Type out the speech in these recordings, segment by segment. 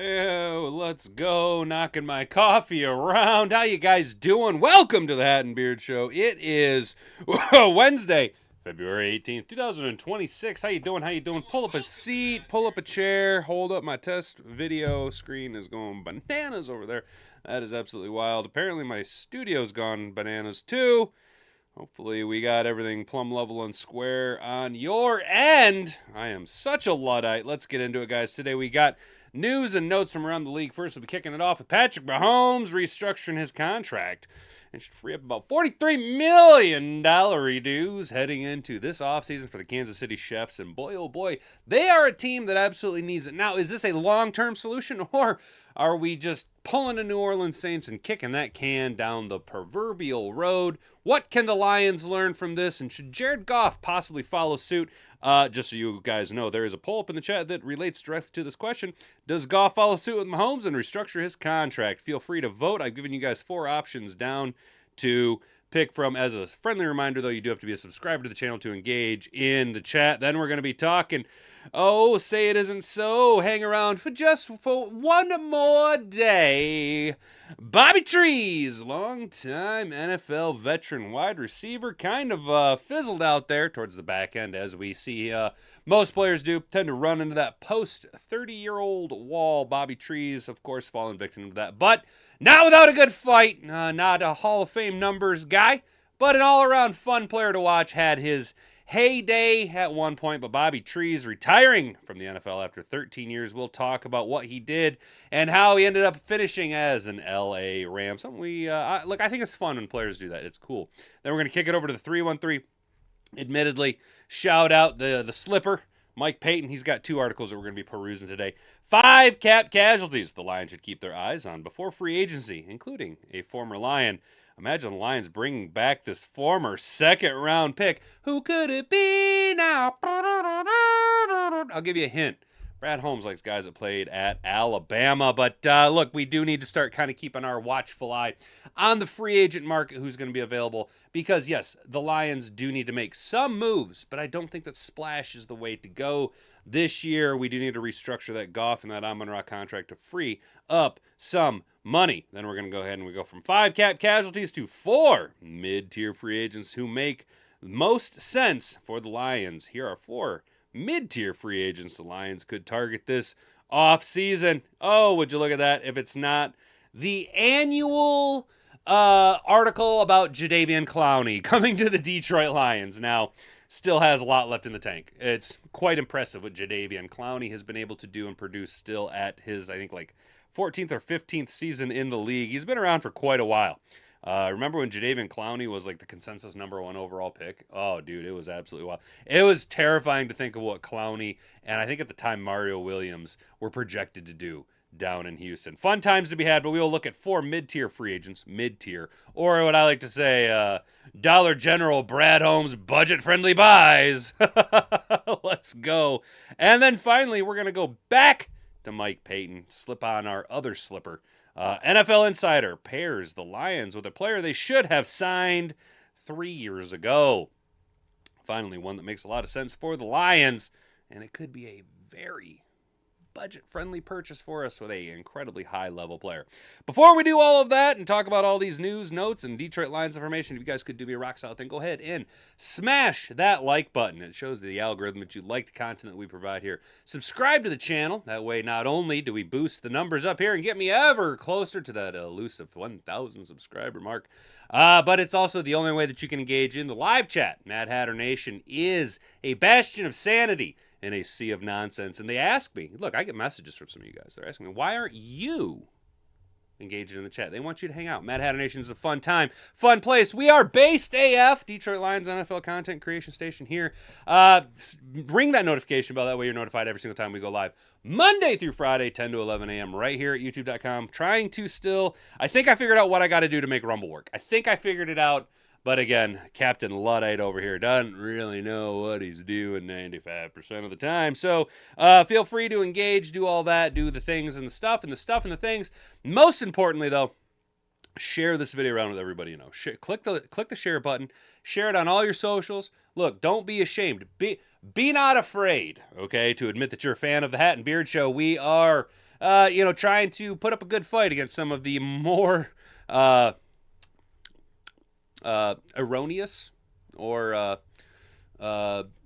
Oh, let's go. Knocking my coffee around. How you guys doing? Welcome to the Hat and Beard Show. It is Wednesday, February 18th, 2026. How you doing? How you doing? Pull up a seat, pull up a chair, hold up. My test video screen is going bananas over there. That is absolutely wild. Apparently my studio's gone bananas too. Hopefully we got everything plumb level and square on your end. I am such a Luddite. Let's get into it, guys. Today we got news and notes from around the league. First, we'll be kicking it off with Patrick Mahomes restructuring his contract. And should free up about $43 million redues heading into this offseason for the Kansas City Chiefs. And boy, oh boy, they are a team that absolutely needs it. Now, is this a long-term solution, or are we just pulling the New Orleans Saints and kicking that can down the proverbial road? What can the Lions learn from this? And should Jared Goff possibly follow suit? Just so you guys know, there is a poll up in the chat that relates directly to this question. Does Goff follow suit with Mahomes and restructure his contract? Feel free to vote. I've given you guys 4 options down to pick from. As a friendly reminder, though, you do have to be a subscriber to the channel to engage in the chat. Then we're going to be talking, oh, say it isn't so. Hang around for one more day. Bobby Trees, longtime NFL veteran wide receiver, kind of fizzled out there towards the back end, as we see most players do, tend to run into that post-30-year-old wall. Bobby Trees, of course, fallen victim to that, but not without a good fight. Not a Hall of Fame numbers guy, but an all-around fun player to watch. Had his heyday at one point, but Bobby Trees retiring from the NFL after 13 years. We'll talk about what he did and how he ended up finishing as an LA Ram. Something look, I think it's fun when players do that. It's cool. Then we're going to kick it over to the 313. Admittedly, shout out the slipper, Mike Payton. He's got 2 articles that we're going to be perusing today. 5 cap casualties the Lions should keep their eyes on before free agency, including a former Lion. Imagine the Lions bringing back this former second-round pick. Who could it be now? I'll give you a hint. Brad Holmes likes guys that played at Alabama. But look, we do need to start kind of keeping our watchful eye on the free agent market, who's going to be available. Because, yes, the Lions do need to make some moves, but I don't think that splash is the way to go. This year, we do need to restructure that Goff and that Amon-Ra contract to free up some money. Then we're going to go ahead and we go from 5 cap casualties to 4 mid-tier free agents who make most sense for the Lions. Here are 4 mid-tier free agents the Lions could target this off-season. Oh, would you look at that? If it's not the annual article about Jadeveon Clowney coming to the Detroit Lions. Now, still has a lot left in the tank. It's quite impressive what Jadeveon Clowney has been able to do and produce still at his, I think, like 14th or 15th season in the league. He's been around for quite a while. Remember when Jadeveon Clowney was like the consensus #1 overall pick? Oh, dude, it was absolutely wild. It was terrifying to think of what Clowney and I think at the time Mario Williams were projected to do down in Houston. Fun times to be had, but we will look at 4 mid-tier free agents, mid-tier, or what I like to say, Dollar General Brad Holmes budget-friendly buys. Let's go. And then finally, we're going to go back to Mike Payton, slip on our other slipper. NFL Insider pairs the Lions with a player they should have signed 3 years ago. Finally, one that makes a lot of sense for the Lions, and it could be a very budget-friendly purchase for us with a incredibly high-level player. Before we do all of that and talk about all these news, notes, and Detroit Lions information, if you guys could do me a rock solid thing, go ahead and smash that like button. It shows the algorithm that you like the content that we provide here. Subscribe to the channel. That way, not only do we boost the numbers up here and get me ever closer to that elusive 1,000 subscriber mark, but it's also the only way that you can engage in the live chat. Mad Hatter Nation is a bastion of sanity in a sea of nonsense. And they ask me, look, I get messages from some of you guys. They're asking me, why aren't you engaged in the chat? They want you to hang out. Mad Hatter Nation is a fun time, fun place. We are based AF, Detroit Lions NFL content creation station here. Ring that notification bell. That way you're notified every single time we go live. Monday through Friday, 10 to 11 a.m. right here at youtube.com. Trying to still, I think I figured out what I got to do to make Rumble work. I think I figured it out. But again, Captain Luddite over here doesn't really know what he's doing 95% of the time. So feel free to engage, do all that, do the things and the stuff and the stuff and the things. Most importantly, though, share this video around with everybody you know. Click the share button. Share it on all your socials. Look, don't be ashamed. Be not afraid, okay, to admit that you're a fan of the Hat and Beard Show. We are trying to put up a good fight against some of the more erroneous or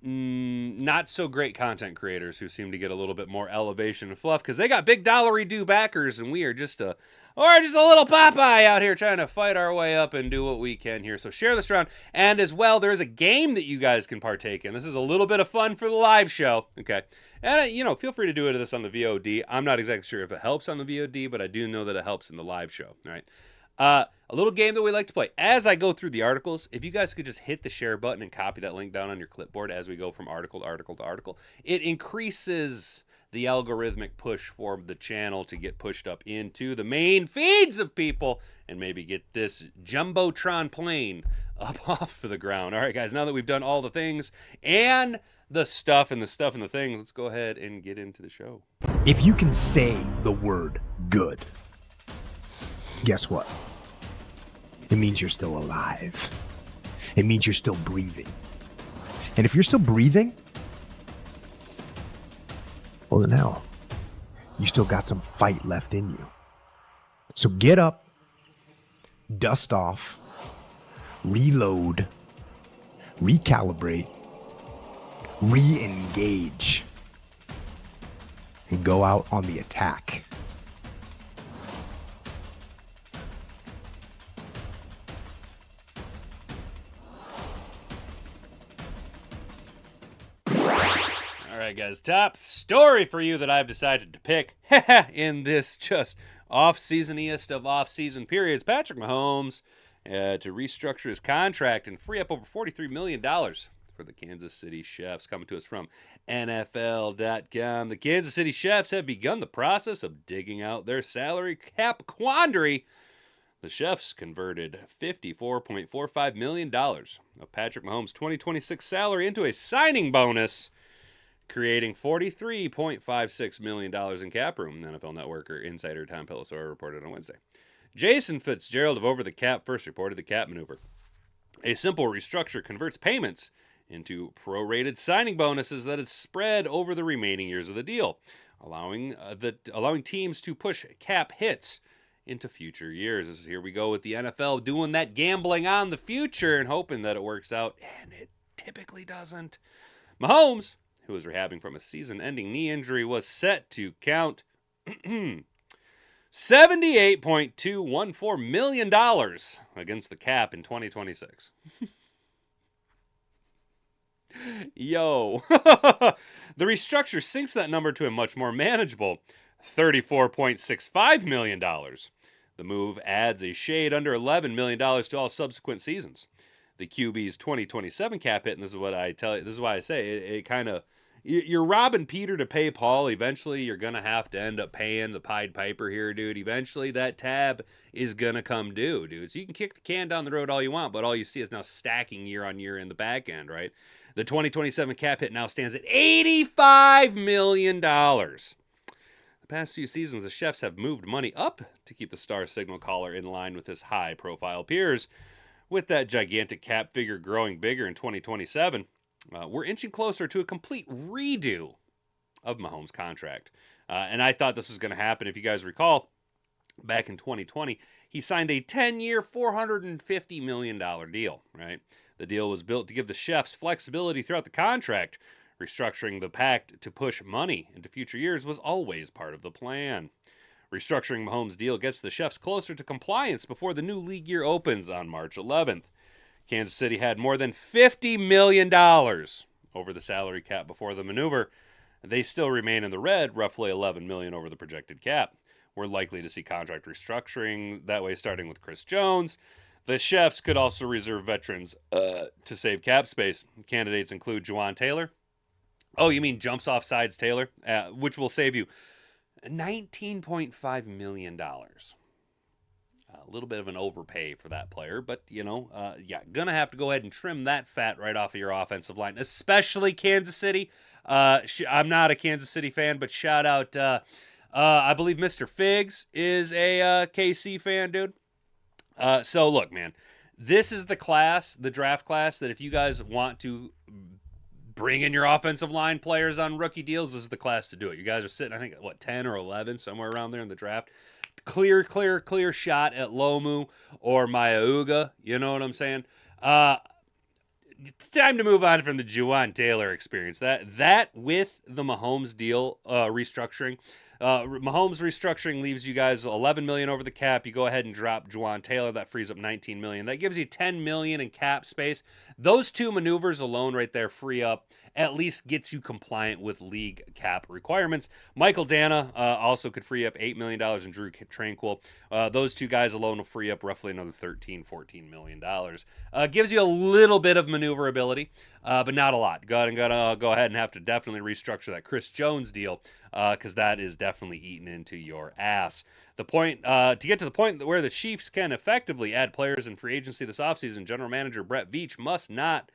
not so great content creators who seem to get a little bit more elevation and fluff because they got big dollary due backers, and we are just a little Popeye out here trying to fight our way up and do what we can here. So share this around. And as well, there's a game that you guys can partake in. This is a little bit of fun for the live show. Okay. And, feel free to do this on the VOD. I'm not exactly sure if it helps on the VOD, but I do know that it helps in the live show. All right. A little game that we like to play. As I go through the articles, if you guys could just hit the share button and copy that link down on your clipboard as we go from article to article to article, it increases the algorithmic push for the channel to get pushed up into the main feeds of people and maybe get this Jumbotron plane up off of the ground. All right, guys, now that we've done all the things and the stuff and the things, let's go ahead and get into the show. If you can say the word good, guess what? It means you're still alive. It means you're still breathing. And if you're still breathing, well, then hell, you still got some fight left in you. So get up, dust off, reload, recalibrate, re-engage, and go out on the attack. All right, guys, top story for you that I've decided to pick in this just off-seasoniest of off-season periods. Patrick Mahomes to restructure his contract and free up over $43 million for the Kansas City Chiefs. Coming to us from NFL.com. The Kansas City Chiefs have begun the process of digging out their salary cap quandary. The Chiefs converted $54.45 million of Patrick Mahomes' 2026 salary into a signing bonus, creating $43.56 million in cap room, NFL Networker insider Tom Pelissero reported on Wednesday. Jason Fitzgerald of Over the Cap first reported the cap maneuver. A simple restructure converts payments into prorated signing bonuses that is spread over the remaining years of the deal, allowing teams to push cap hits into future years. This is here we go with the NFL doing that gambling on the future and hoping that it works out, and it typically doesn't. Mahomes, who was rehabbing from a season-ending knee injury, was set to count $78.214 million against the cap in 2026. Yo. The restructure sinks that number to a much more manageable $34.65 million. The move adds a shade under $11 million to all subsequent seasons. The QB's 2027 cap hit, and this is what I tell you, this is why I say it kind of, you're robbing Peter to pay Paul. Eventually, you're going to have to end up paying the Pied Piper here, dude. Eventually, that tab is going to come due, dude. So you can kick the can down the road all you want, but all you see is now stacking year on year in the back end, right? The 2027 cap hit now stands at $85 million. The past few seasons, the Chiefs have moved money up to keep the star signal caller in line with his high-profile peers. With that gigantic cap figure growing bigger in 2027, we're inching closer to a complete redo of Mahomes' contract. And I thought this was going to happen. If you guys recall, back in 2020, he signed a 10-year, $450 million deal, right? The deal was built to give the Chiefs flexibility throughout the contract. Restructuring the pact to push money into future years was always part of the plan. Restructuring Mahomes' deal gets the Chiefs closer to compliance before the new league year opens on March 11th. Kansas City had more than $50 million over the salary cap before the maneuver. They still remain in the red, roughly $11 million over the projected cap. We're likely to see contract restructuring that way, starting with Chris Jones. The Chiefs could also reserve veterans to save cap space. Candidates include Juwan Taylor. Oh, you mean jumps off sides Taylor, which will save you $19.5 million. A little bit of an overpay for that player, but, gonna have to go ahead and trim that fat right off of your offensive line, especially Kansas City. I'm not a Kansas City fan, but shout out, I believe Mr. Figs is a KC fan, dude. So look, man, this is the draft class that if you guys want to bring in your offensive line players on rookie deals. This is the class to do it. You guys are sitting, I think, at 10 or 11, somewhere around there in the draft. Clear shot at Lomu or Mayauga. You know what I'm saying? It's time to move on from the Juwan Taylor experience. That with the Mahomes deal restructuring. Mahomes restructuring leaves you guys $11 million over the cap. You go ahead and drop Juwan Taylor. That frees up $19 million. That gives you $10 million in cap space. Those two maneuvers alone right there free up, at least gets you compliant with league cap requirements. Michael Dana also could free up $8 million, and Drew Tranquil. Those two guys alone will free up roughly another $13-14 million. Gives you a little bit of maneuverability, but not a lot. Go ahead and have to definitely restructure that Chris Jones deal, because that is definitely eating into your ass. The point to get to the point where the Chiefs can effectively add players in free agency this offseason, General Manager Brett Veach must not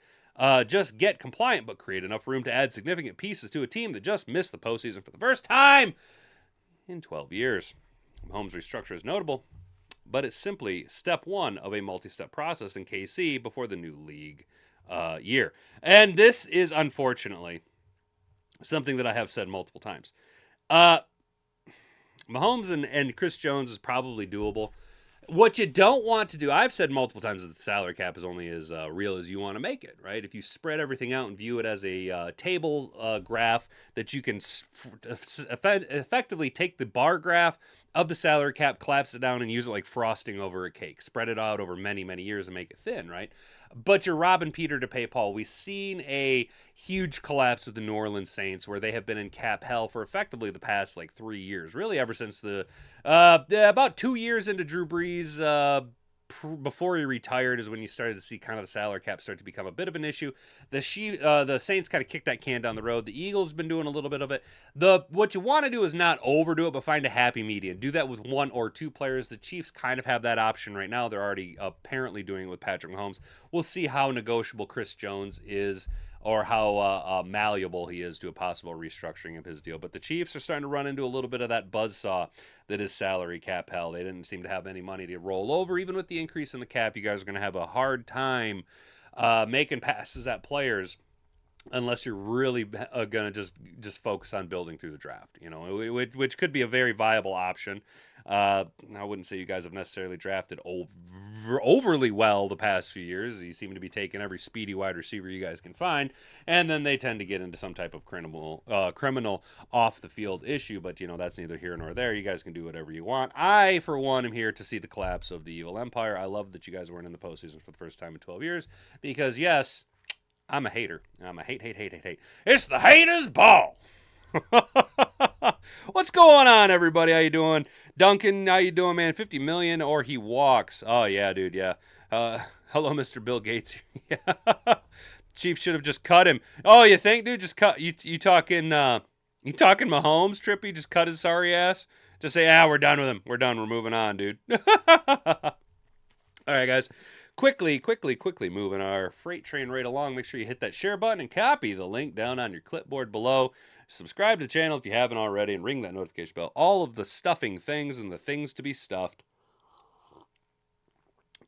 just get compliant, but create enough room to add significant pieces to a team that just missed the postseason for the first time in 12 years. Mahomes' restructure is notable, but it's simply step one of a multi-step process in KC before the new league year. And this is, unfortunately, something that I have said multiple times. Mahomes and Chris Jones is probably doable. What you don't want to do, I've said multiple times, that the salary cap is only as real as you want to make it, right? If you spread everything out and view it as a table graph that you can effectively take the bar graph of the salary cap, collapse it down, and use it like frosting over a cake. Spread it out over many, many years and make it thin, right? But you're robbing Peter to pay Paul. We've seen a huge collapse with the New Orleans Saints, where they have been in cap hell for effectively the past 3 years, really ever since the about 2 years into Drew Brees. Before he retired is when you started to see kind of the salary cap start to become a bit of an issue. The Saints kind of kicked that can down the road. The Eagles been doing a little bit of it. What you want to do is not overdo it, but find a happy medium. Do that with one or two players. The Chiefs kind of have that option right now. They're already apparently doing it with Patrick Mahomes. We'll see how negotiable Chris Jones is, or how malleable he is to a possible restructuring of his deal. But the Chiefs are starting to run into a little bit of that buzzsaw that is salary cap hell. They didn't seem to have any money to roll over. Even with the increase in the cap, you guys are going to have a hard time making passes at players unless you're really going to just focus on building through the draft, which could be a very viable option. I wouldn't say you guys have necessarily drafted overly well the past few years. You seem to be taking every speedy wide receiver you guys can find, and then they tend to get into some type of criminal off the field issue. But that's neither here nor there. You guys can do whatever you want. I, for one, am here to see the collapse of the evil empire. I love that you guys weren't in the postseason for the first time in 12 years, because yes, I'm a hater. I'm a hate. It's the haters' ball. What's going on, everybody? How you doing? Duncan, how you doing, man? 50 million or he walks. Oh, yeah, dude, yeah. Hello, Mr. Bill Gates. Chief should have just cut him. Oh, you think, dude? Just cut. You talking Mahomes, Trippy? Just cut his sorry ass? Just say, we're done with him. We're done. We're moving on, dude. All right, guys. Quickly moving our freight train right along. Make sure you hit that share button and copy the link down on your clipboard below. Subscribe to the channel if you haven't already, and ring that notification bell. All of the stuffing things and the things to be stuffed.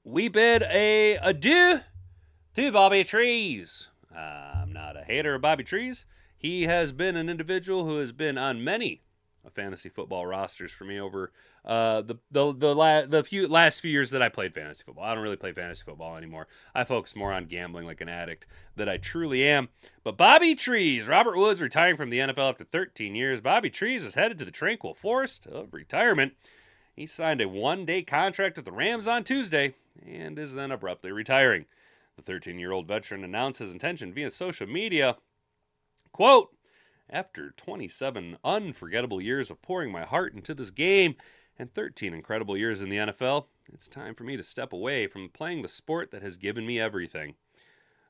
We bid a adieu to Bobby Trees. I'm not a hater of Bobby Trees. He has been an individual who has been on many fantasy football rosters for me over the last few years that I played fantasy football. I don't really play fantasy football anymore. I focus more on gambling like an addict that I truly am. But Bobby Trees, Robert Woods retiring from the NFL after 13 years. Bobby Trees is headed to the tranquil forest of retirement. He signed a one-day contract with the Rams on Tuesday and is then abruptly retiring. The 13-year-old veteran announced his intention via social media. Quote, "After 27 unforgettable years of pouring my heart into this game and 13 incredible years in the NFL, it's time for me to step away from playing the sport that has given me everything.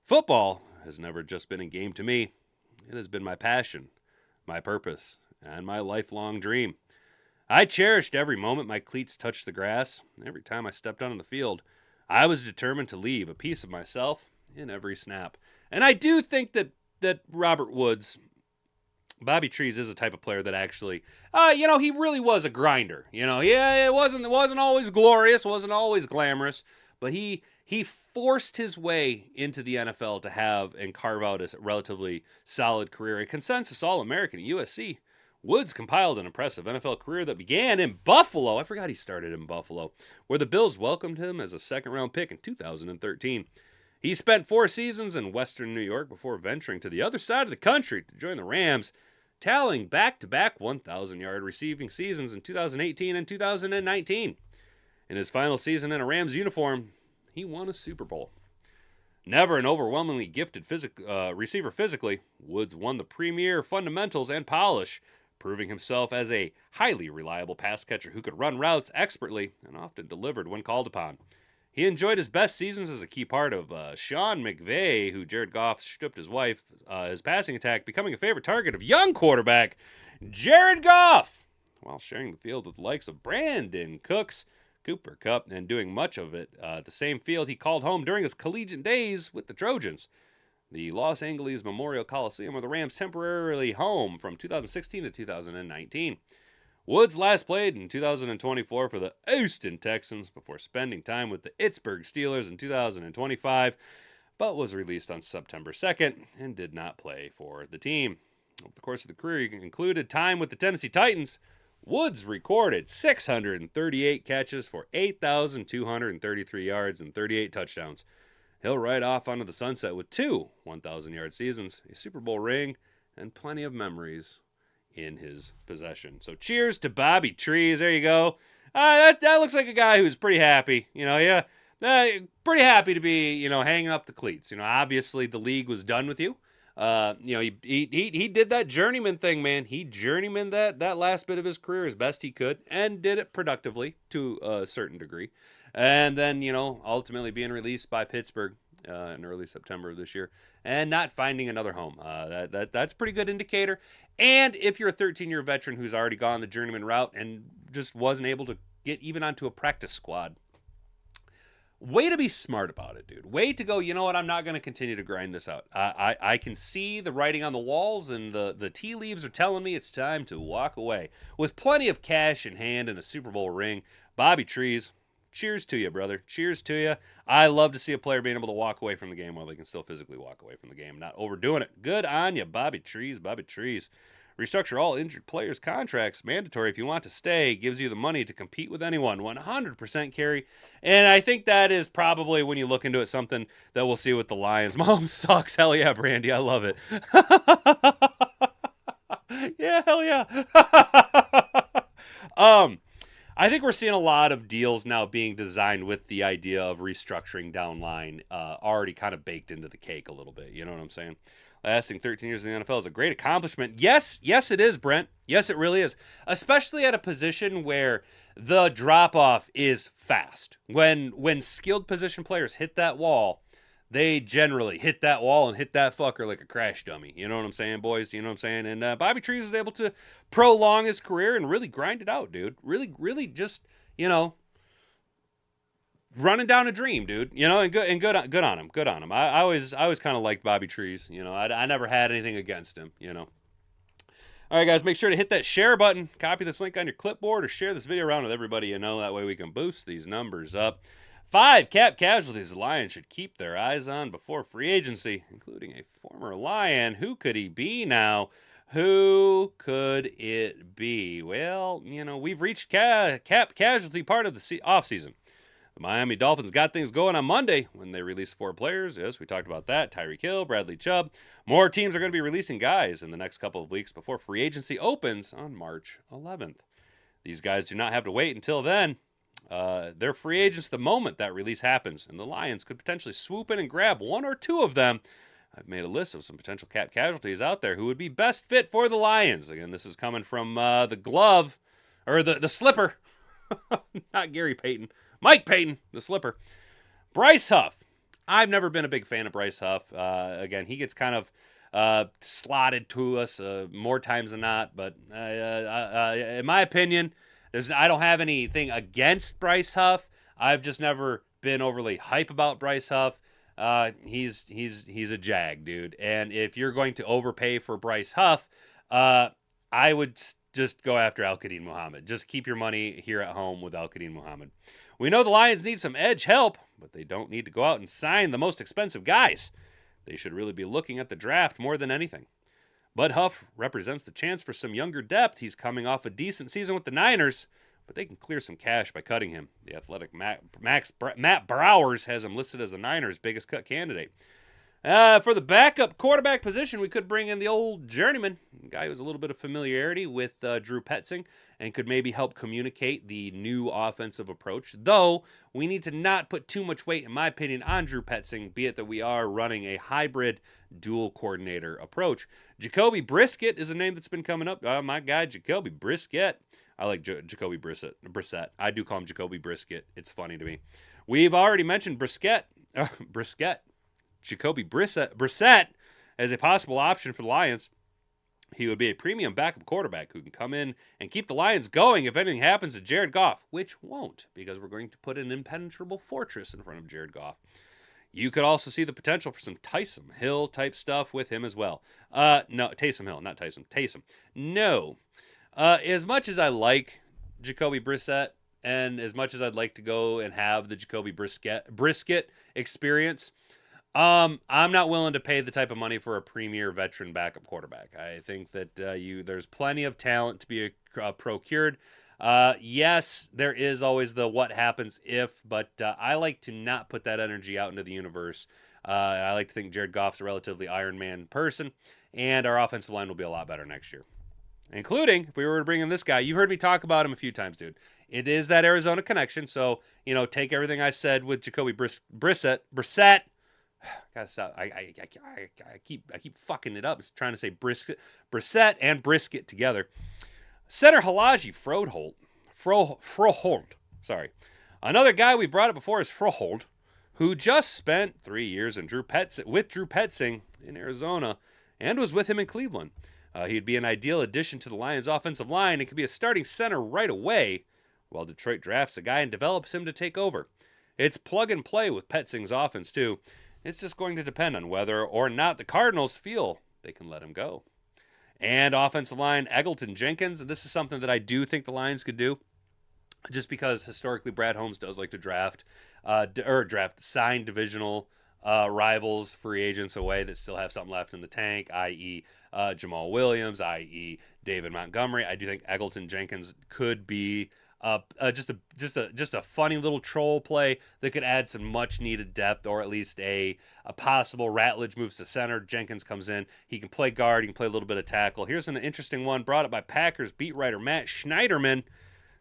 Football has never just been a game to me. It has been my passion, my purpose, and my lifelong dream. I cherished every moment my cleats touched the grass. Every time I stepped on the field, I was determined to leave a piece of myself in every snap." And I do think that Robert Woods, Bobby Trees, is a type of player that actually, he really was a grinder. Yeah, it wasn't always glorious, wasn't always glamorous, but he He forced his way into the NFL to have and carve out a relatively solid career. A consensus All-American at USC, Woods compiled an impressive NFL career that began in Buffalo. I forgot he started in Buffalo, where the Bills welcomed him as a second-round pick in 2013. He spent 4 seasons in Western New York before venturing to the other side of the country to join the Rams, tallying back-to-back 1,000-yard receiving seasons in 2018 and 2019. In his final season in a Rams uniform, he won a Super Bowl. Never an overwhelmingly gifted receiver physically, Woods won the premier fundamentals and polish, proving himself as a highly reliable pass catcher who could run routes expertly and often delivered when called upon. He enjoyed his best seasons as a key part of Sean McVay, who Jared Goff stripped his wife, his passing attack, becoming a favorite target of young quarterback Jared Goff, while sharing the field with the likes of Brandon Cooks, Cooper Kupp, and doing much of it the same field he called home during his collegiate days with the Trojans. The Los Angeles Memorial Coliseum, where the Rams temporarily home from 2016 to 2019. Woods last played in 2024 for the Houston Texans before spending time with the Pittsburgh Steelers in 2025, but was released on September 2nd and did not play for the team. Over the course of the career, he included time with the Tennessee Titans. Woods recorded 638 catches for 8,233 yards and 38 touchdowns. He'll ride off onto the sunset with 2 1,000-yard seasons, a Super Bowl ring, and plenty of memories in his possession. So cheers to Bobby Trees. There you go. That looks like a guy who's pretty happy. Pretty happy to be, hanging up the cleats. Obviously the league was done with you. He did that journeyman thing, man. He journeyman that last bit of his career as best he could and did it productively to a certain degree. And then, ultimately being released by Pittsburgh in early September of this year and not finding another home. That's a pretty good indicator. And if you're a 13-year veteran who's already gone the journeyman route and just wasn't able to get even onto a practice squad, way to be smart about it, dude. Way to go, you know what, I'm not going to continue to grind this out. I can see the writing on the walls and the tea leaves are telling me it's time to walk away. With plenty of cash in hand and a Super Bowl ring, Bobby Trees, cheers to you, brother. Cheers to you. I love to see a player being able to walk away from the game while they can still physically walk away from the game, not overdoing it. Good on you, Bobby Trees, Bobby Trees. Restructure all injured players' contracts. Mandatory if you want to stay. Gives you the money to compete with anyone. 100% carry. And I think that is probably, when you look into it, something that we'll see with the Lions. Mahomes sucks. Hell yeah, Brandy. I love it. Yeah, hell yeah. I think we're seeing a lot of deals now being designed with the idea of restructuring downline already kind of baked into the cake a little bit. You know what I'm saying? Lasting 13 years in the NFL is a great accomplishment. Yes, it is, Brent. Yes, it really is. Especially at a position where the drop-off is fast. When skilled position players hit that wall, they generally hit that wall and hit that fucker like a crash dummy. You know what I'm saying, boys? You know what I'm saying? And Bobby Trees was able to prolong his career and really grind it out, dude. Really just, running down a dream, dude. And good on him. Good on him. I always kind of liked Bobby Trees. I never had anything against him. All right, guys, make sure to hit that share button. Copy this link on your clipboard or share this video around with everybody you know. That way we can boost these numbers up. 5 cap casualties the Lions should keep their eyes on before free agency, including a former Lion. Who could he be now? Who could it be? Well, we've reached cap casualty part of the offseason. The Miami Dolphins got things going on Monday when they released 4 players. Yes, we talked about that. Tyreek Hill, Bradley Chubb. More teams are going to be releasing guys in the next couple of weeks before free agency opens on March 11th. These guys do not have to wait until then. They're free agents the moment that release happens, and the Lions could potentially swoop in and grab 1 or 2 of them. I've made a list of some potential cap casualties out there who would be best fit for the Lions. Again, this is coming from the glove, or the slipper. Not Gary Payton. Mike Payton, the slipper. Bryce Huff. I've never been a big fan of Bryce Huff. Again, he gets kind of slotted to us more times than not. But in my opinion, I don't have anything against Bryce Huff. I've just never been overly hype about Bryce Huff. He's a jag, dude. And if you're going to overpay for Bryce Huff, I would just go after Al-Qadim Muhammad. Just keep your money here at home with Al-Qadim Muhammad. We know the Lions need some edge help, but they don't need to go out and sign the most expensive guys. They should really be looking at the draft more than anything. Bud Huff represents the chance for some younger depth. He's coming off a decent season with the Niners, but they can clear some cash by cutting him. The Athletic Matt Browers has him listed as the Niners' biggest cut candidate. For the backup quarterback position, we could bring in the old journeyman, a guy who has a little bit of familiarity with Drew Petzing and could maybe help communicate the new offensive approach. Though, we need to not put too much weight, in my opinion, on Drew Petzing, be it that we are running a hybrid dual coordinator approach. Jacoby Brissett is a name that's been coming up. My guy, Jacoby Brissett. I like Jacoby Brissett. I do call him Jacoby Brissett. It's funny to me. We've already mentioned Brissett. Jacoby Brissett as a possible option for the Lions. He would be a premium backup quarterback who can come in and keep the Lions going if anything happens to Jared Goff, which won't, because we're going to put an impenetrable fortress in front of Jared Goff. You could also see the potential for some Taysom Hill type stuff with him as well. No, Taysom Hill, not Tyson. Taysom. No. As much as I like Jacoby Brissett, and as much as I'd like to go and have the Jacoby Brissett experience, I'm not willing to pay the type of money for a premier veteran backup quarterback. I think that there's plenty of talent to be procured. Yes, there is always the what happens if, but I like to not put that energy out into the universe. I like to think Jared Goff's a relatively Iron Man person, and our offensive line will be a lot better next year. Including, if we were to bring in this guy, you've heard me talk about him a few times, dude. It is that Arizona connection, so, take everything I said with Jacoby Brissett. Gotta stop. I keep fucking it up. It's trying to say Brissett and Brisket together. Center Halaji Froholt. Sorry. Another guy we brought up before is Froholt, who just spent 3 years with Drew Petzing in Arizona and was with him in Cleveland. He'd be an ideal addition to the Lions' offensive line and could be a starting center right away, while Detroit drafts a guy and develops him to take over. It's plug and play with Petzing's offense, too. It's just going to depend on whether or not the Cardinals feel they can let him go. And offensive line, Eggleton Jenkins. And this is something that I do think the Lions could do, just because historically Brad Holmes does like to draft signed divisional rivals, free agents away that still have something left in the tank, i.e. Jamal Williams, i.e. David Montgomery. I do think Eggleton Jenkins could be just a funny little troll play that could add some much needed depth, or at least a possible Ratledge moves to center. Jenkins comes in. He can play guard. He can play a little bit of tackle. Here's an interesting one brought up by Packers beat writer Matt Schneiderman.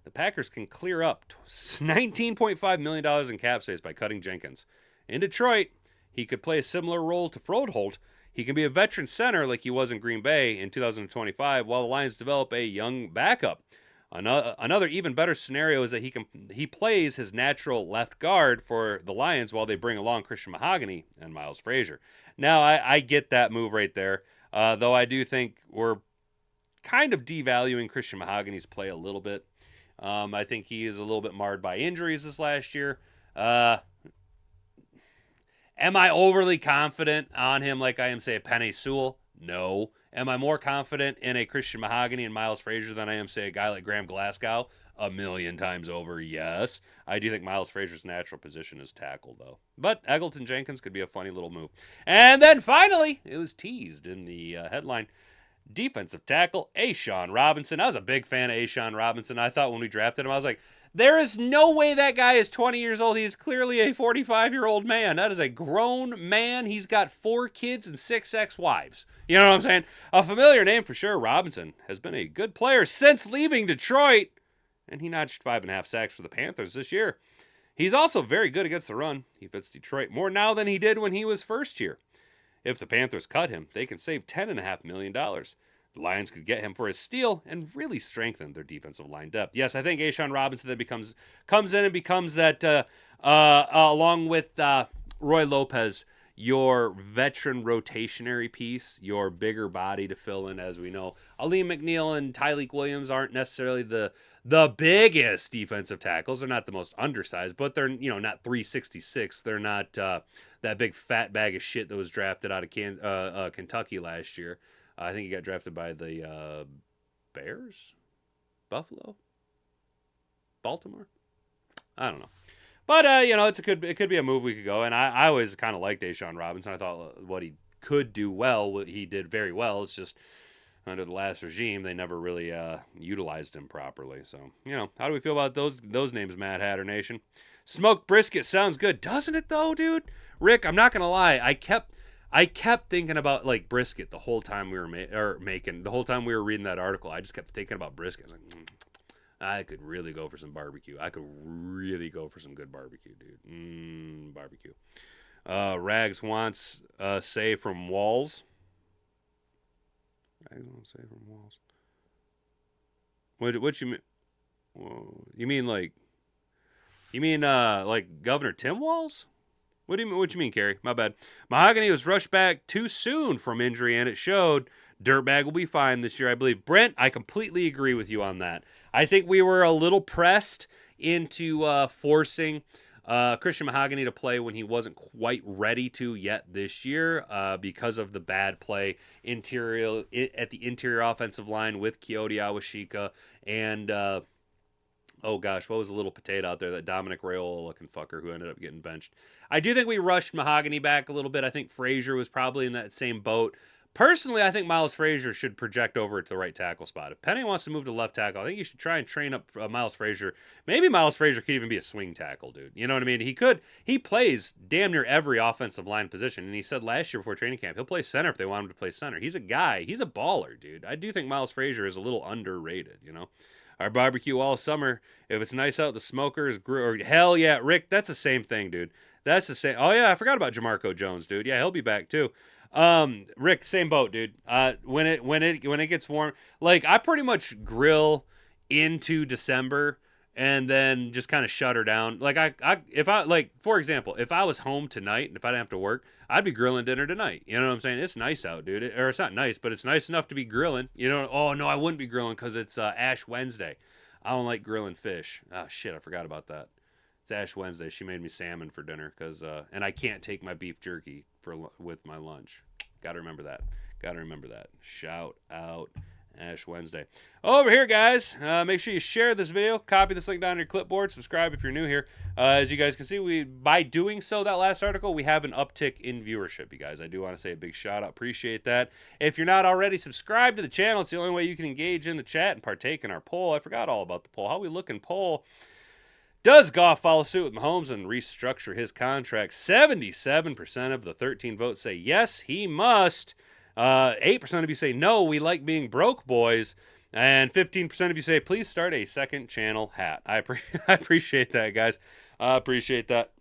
The Packers can clear up $19.5 million in cap space by cutting Jenkins. In Detroit, he could play a similar role to Froholt. He can be a veteran center like he was in Green Bay in 2025 while the Lions develop a young backup. Another even better scenario is that he plays his natural left guard for the Lions while they bring along Christian Mahogany and Miles Frazier. Now, I get that move right there, though I do think we're kind of devaluing Christian Mahogany's play a little bit. I think he is a little bit marred by injuries this last year. Am I overly confident on him like I am, say, a Penei Sewell? No. Am I more confident in a Christian Mahogany and Miles Frazier than I am, say, a guy like Graham Glasgow? 1,000,000 times over, yes. I do think Miles Frazier's natural position is tackle, though. But Eggleton Jenkins could be a funny little move. And then finally, it was teased in the headline, defensive tackle, A'Shawn Robinson. I was a big fan of A'Shawn Robinson. I thought when we drafted him, I was like, there is no way that guy is 20 years old. He is clearly a 45-year-old man. That is a grown man. He's got 4 kids and 6 ex-wives. You know what I'm saying? A familiar name for sure. Robinson has been a good player since leaving Detroit, and he notched 5.5 sacks for the Panthers this year. He's also very good against the run. He fits Detroit more now than he did when he was first here. If the Panthers cut him, they can save $10.5 million. The Lions could get him for his steal and really strengthen their defensive line depth. Yes, I think A'Shawn Robinson then comes in and becomes that, along with Roy Lopez, your veteran rotationary piece, your bigger body to fill in, as we know. Aleem McNeil and Tyleik Williams aren't necessarily the biggest defensive tackles. They're not the most undersized, but they're not 366. They're not that big fat bag of shit that was drafted out of Kentucky last year. I think he got drafted by the Bears. Buffalo? Baltimore? I don't know. But, it could be a move we could go. And I always kind of liked Deshaun Robinson. I thought what he could do well, what he did very well. It's just under the last regime, they never really utilized him properly. So, how do we feel about those names, Mad Hatter Nation? Smoked brisket sounds good. Doesn't it, though, dude? Rick, I'm not going to lie. I kept thinking about, like, brisket the whole time we were the whole time we were reading that article. I just kept thinking about brisket. I was like, I could really go for some barbecue. I could really go for some good barbecue, dude. Barbecue. Rags wants say from Walls. Rags wants say from Walls. What you mean? Whoa. You mean like Governor Tim Walz? What you mean, Carrie? My bad. Mahogany was rushed back too soon from injury, and it showed. Dirtbag will be fine this year, I believe. Brent, I completely agree with you on that. I think we were a little pressed into forcing Christian Mahogany to play when he wasn't quite ready to yet this year because of the bad play at the interior offensive line with Kyoto Awashika and what was the little potato out there, that Dominic Raiola looking fucker who ended up getting benched. I do think we rushed Mahogany back a little bit. I think Frazier was probably in that same boat. Personally, I think Miles Frazier should project over to the right tackle spot. If Penny wants to move to left tackle, I think you should try and train up Miles Frazier. Maybe Miles Frazier could even be a swing tackle, dude. You know what I mean? He plays damn near every offensive line position, and he said last year before training camp, he'll play center if they want him to play center. He's a guy. He's a baller, dude. I do think Miles Frazier is a little underrated, Our barbecue all summer. If it's nice out, the smokers hell yeah, Rick, that's the same thing, dude. That's the same. Oh yeah, I forgot about Jamarco Jones, dude. Yeah, he'll be back too. Rick, same boat, dude. When it gets warm, like I pretty much grill into December and then just kind of shut her down. Like for example, if I was home tonight and if I didn't have to work, I'd be grilling dinner tonight. You know what I'm saying? It's nice out, dude. Or it's not nice, but it's nice enough to be grilling. Oh no, I wouldn't be grilling because it's Ash Wednesday. I don't like grilling fish. Oh shit, I forgot about that. It's Ash Wednesday. She made me salmon for dinner and I can't take my beef jerky with my lunch. Got to remember that. Shout out Ash Wednesday. Over here, guys. Make sure you share this video. Copy this link down on your clipboard. Subscribe if you're new here. As you guys can see, by doing so, that last article, we have an uptick in viewership, you guys. I do want to say a big shout out. Appreciate that. If you're not already subscribed to the channel, it's the only way you can engage in the chat and partake in our poll. I forgot all about the poll. How we looking poll? Does Goff follow suit with Mahomes and restructure his contract? 77% of the 13 votes say yes, he must. 8% of you say no, we like being broke, boys. And 15% of you say please start a second channel hat. I appreciate that, guys. I appreciate that.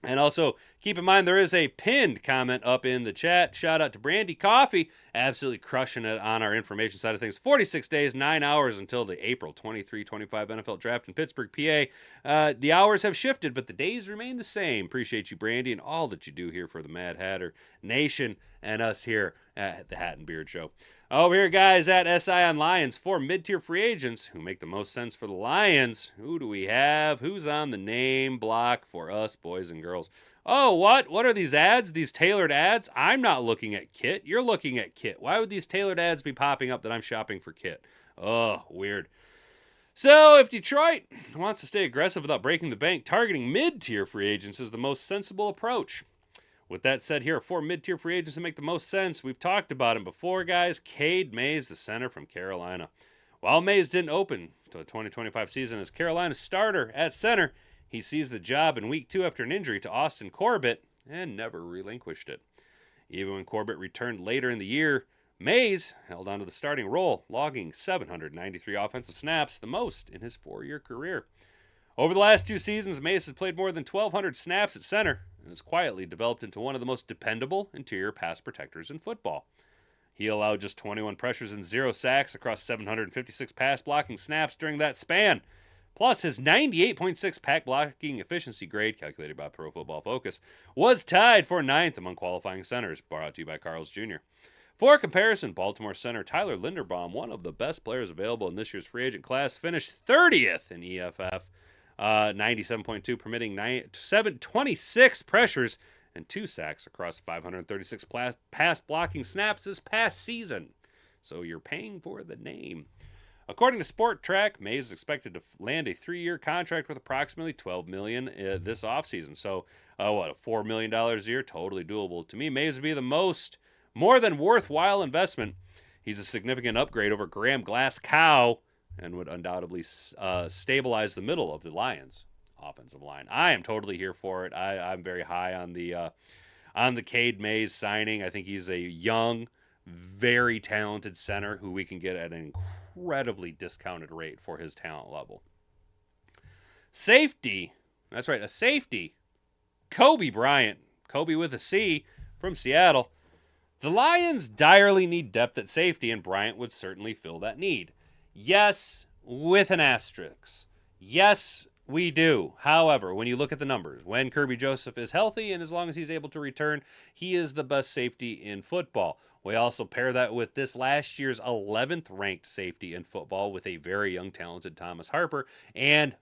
And also, keep in mind, there is a pinned comment up in the chat. Shout out to Brandy Coffee. Absolutely crushing it on our information side of things. 46 days, 9 hours until the April 23-25 NFL draft in Pittsburgh, PA. The hours have shifted, but the days remain the same. Appreciate you, Brandy, and all that you do here for the Mad Hatter Nation and us here at the Hat and Beard Show. Over here, guys, at SI on Lions, 4 mid-tier free agents who make the most sense for the Lions. Who do we have? Who's on the name block for us, boys and girls? Oh, what? What are these ads? These tailored ads? I'm not looking at Kit. You're looking at Kit. Why would these tailored ads be popping up that I'm shopping for Kit? Oh, weird. So, if Detroit wants to stay aggressive without breaking the bank, targeting mid-tier free agents is the most sensible approach. With that said, here are 4 mid-tier free agents that make the most sense. We've talked about him before, guys. Cade Mays, the center from Carolina. While Mays didn't open to the 2025 season as Carolina's starter at center, he seized the job in Week 2 after an injury to Austin Corbett and never relinquished it. Even when Corbett returned later in the year, Mays held on to the starting role, logging 793 offensive snaps, the most in his 4-year career. Over the last 2 seasons, Mays has played more than 1,200 snaps at center and has quietly developed into one of the most dependable interior pass protectors in football. He allowed just 21 pressures and 0 sacks across 756 pass blocking snaps during that span. Plus, his 98.6 pack blocking efficiency grade, calculated by Pro Football Focus, was tied for 9th among qualifying centers, brought to you by Carl's Jr. For comparison, Baltimore center Tyler Linderbaum, one of the best players available in this year's free agent class, finished 30th in EFF. 97.2, permitting 26 pressures and 2 sacks across 536 pass blocking snaps this past season. So you're paying for the name. According to Sport Track, Mays is expected to land a 3-year contract with approximately $12 million this offseason. So, a $4 million a year? Totally doable. To me, Mays would be the more than worthwhile investment. He's a significant upgrade over Graham Glasgow and would undoubtedly stabilize the middle of the Lions' offensive line. I am totally here for it. I'm very high on the Cade Mays signing. I think he's a young, very talented center who we can get at an incredibly discounted rate for his talent level. Safety. That's right, a safety. Kobe Bryant. Kobe with a C from Seattle. The Lions direly need depth at safety, and Bryant would certainly fill that need. Yes, with an asterisk. Yes, we do. However, when you look at the numbers, when Kirby Joseph is healthy and as long as he's able to return, he is the best safety in football. We also pair that with this last year's 11th ranked safety in football with a very young, talented Thomas Harper. And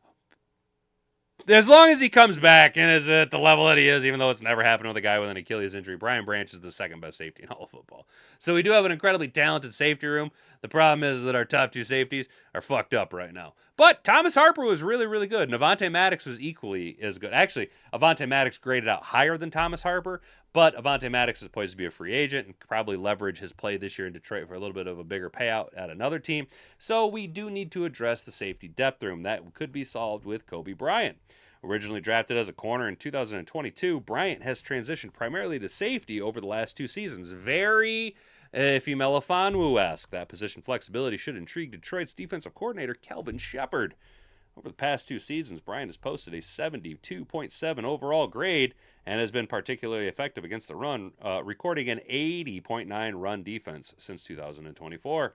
as long as he comes back and is at the level that he is, even though it's never happened with a guy with an Achilles injury, Brian Branch is the second best safety in all of football. So we do have an incredibly talented safety room. The problem is that our top two safeties are fucked up right now. But Thomas Harper was really, really good. And Avonte Maddox was equally as good. Actually, Avonte Maddox graded out higher than Thomas Harper, but Avonte Maddox is poised to be a free agent and could probably leverage his play this year in Detroit for a little bit of a bigger payout at another team. So we do need to address the safety depth room. That could be solved with Kobe Bryant. Originally drafted as a corner in 2022, Bryant has transitioned primarily to safety over the last 2 seasons. Very Ifeanyi-Melifonwu-esque. That position flexibility should intrigue Detroit's defensive coordinator, Kelvin Shepard. Over the past 2 seasons, Bryant has posted a 72.7 overall grade and has been particularly effective against the run, recording an 80.9 run defense since 2024.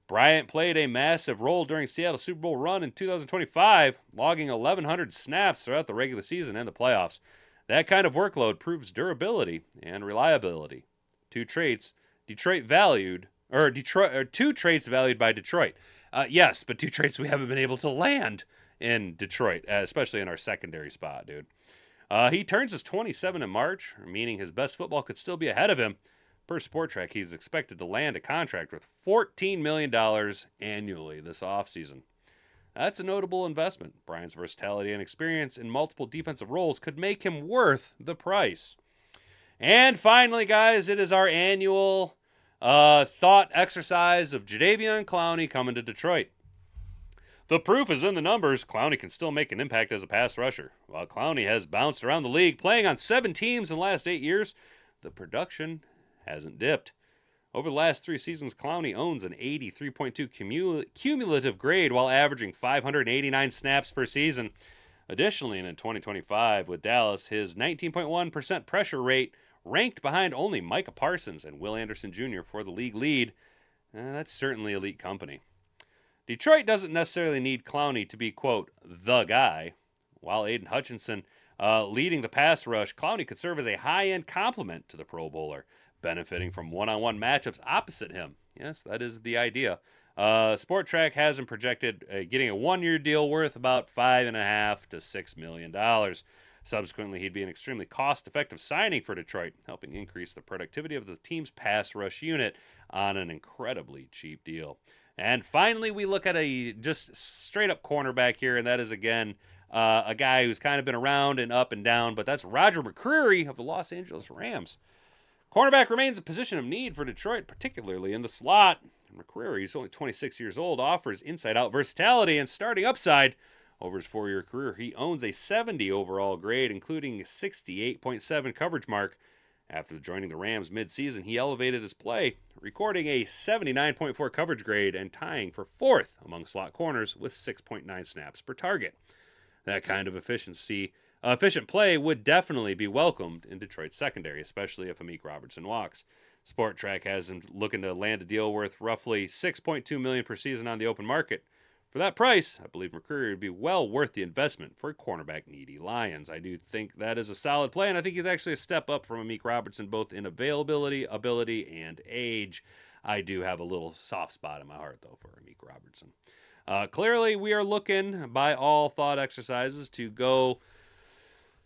Bryant played a massive role during Seattle's Super Bowl run in 2025, logging 1,100 snaps throughout the regular season and the playoffs. That kind of workload proves durability and reliability. Two traits valued by Detroit. Yes, but 2 traits we haven't been able to land in Detroit, especially in our secondary spot, dude. He turns his 27 in March, meaning his best football could still be ahead of him. Per Sport Track, he's expected to land a contract with $14 million annually this offseason. That's a notable investment. Bryant's versatility and experience in multiple defensive roles could make him worth the price. And finally, guys, it is our annual thought exercise of Jadeveon Clowney coming to Detroit. The proof is in the numbers. Clowney can still make an impact as a pass rusher. While Clowney has bounced around the league, playing on 7 teams in the last 8 years, the production hasn't dipped. Over the last 3 seasons, Clowney owns an 83.2 cumulative grade while averaging 589 snaps per season. Additionally, in 2025 with Dallas, his 19.1% pressure rate ranked behind only Micah Parsons and Will Anderson Jr. for the league lead. That's certainly elite company. Detroit doesn't necessarily need Clowney to be, quote, the guy. While Aiden Hutchinson leading the pass rush, Clowney could serve as a high-end complement to the Pro Bowler, benefiting from one-on-one matchups opposite him. Yes, that is the idea. Sport Track has him projected getting a 1-year deal worth about $5.5 to $6 million. Subsequently, he'd be an extremely cost-effective signing for Detroit, helping increase the productivity of the team's pass rush unit on an incredibly cheap deal. And finally, we look at a just straight-up cornerback here, and that is, again, a guy who's kind of been around and up and down, but that's Roger McCreary of the Los Angeles Rams. Cornerback remains a position of need for Detroit, particularly in the slot. McCreary, who's only 26 years old, offers inside-out versatility and starting upside. Over his 4-year career, he owns a 70 overall grade, including a 68.7 coverage mark. After joining the Rams mid-season, he elevated his play, recording a 79.4 coverage grade and tying for 4th among slot corners with 6.9 snaps per target. That kind of efficient play would definitely be welcomed in Detroit's secondary, especially if Amik Robertson walks. Sport Track has him looking to land a deal worth roughly $6.2 million per season on the open market. For that price, I believe McCreary would be well worth the investment for cornerback-needy Lions. I do think that is a solid play, and I think he's actually a step up from Amik Robertson, both in availability, ability, and age. I do have a little soft spot in my heart, though, for Amik Robertson. Clearly, we are looking, by all thought exercises, to go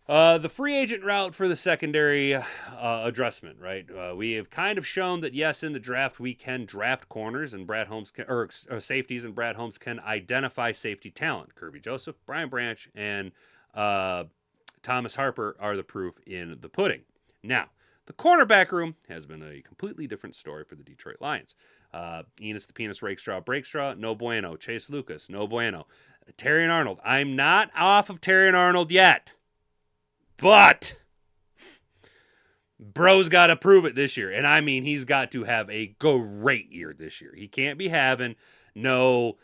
The free agent route for the secondary addressment, right? We have kind of shown that yes, in the draft we can draft corners, and Brad Holmes can, or safeties, and Brad Holmes can identify safety talent. Kirby Joseph, Brian Branch, and Thomas Harper are the proof in the pudding. Now, the cornerback room has been a completely different story for the Detroit Lions. Enos the Penis Rakestraw, no bueno. Chase Lucas, no bueno. Terrion Arnold, I'm not off of Terrion Arnold yet. But bro's got to prove it this year. And I mean, he's got to have a great year this year. He can't be having no,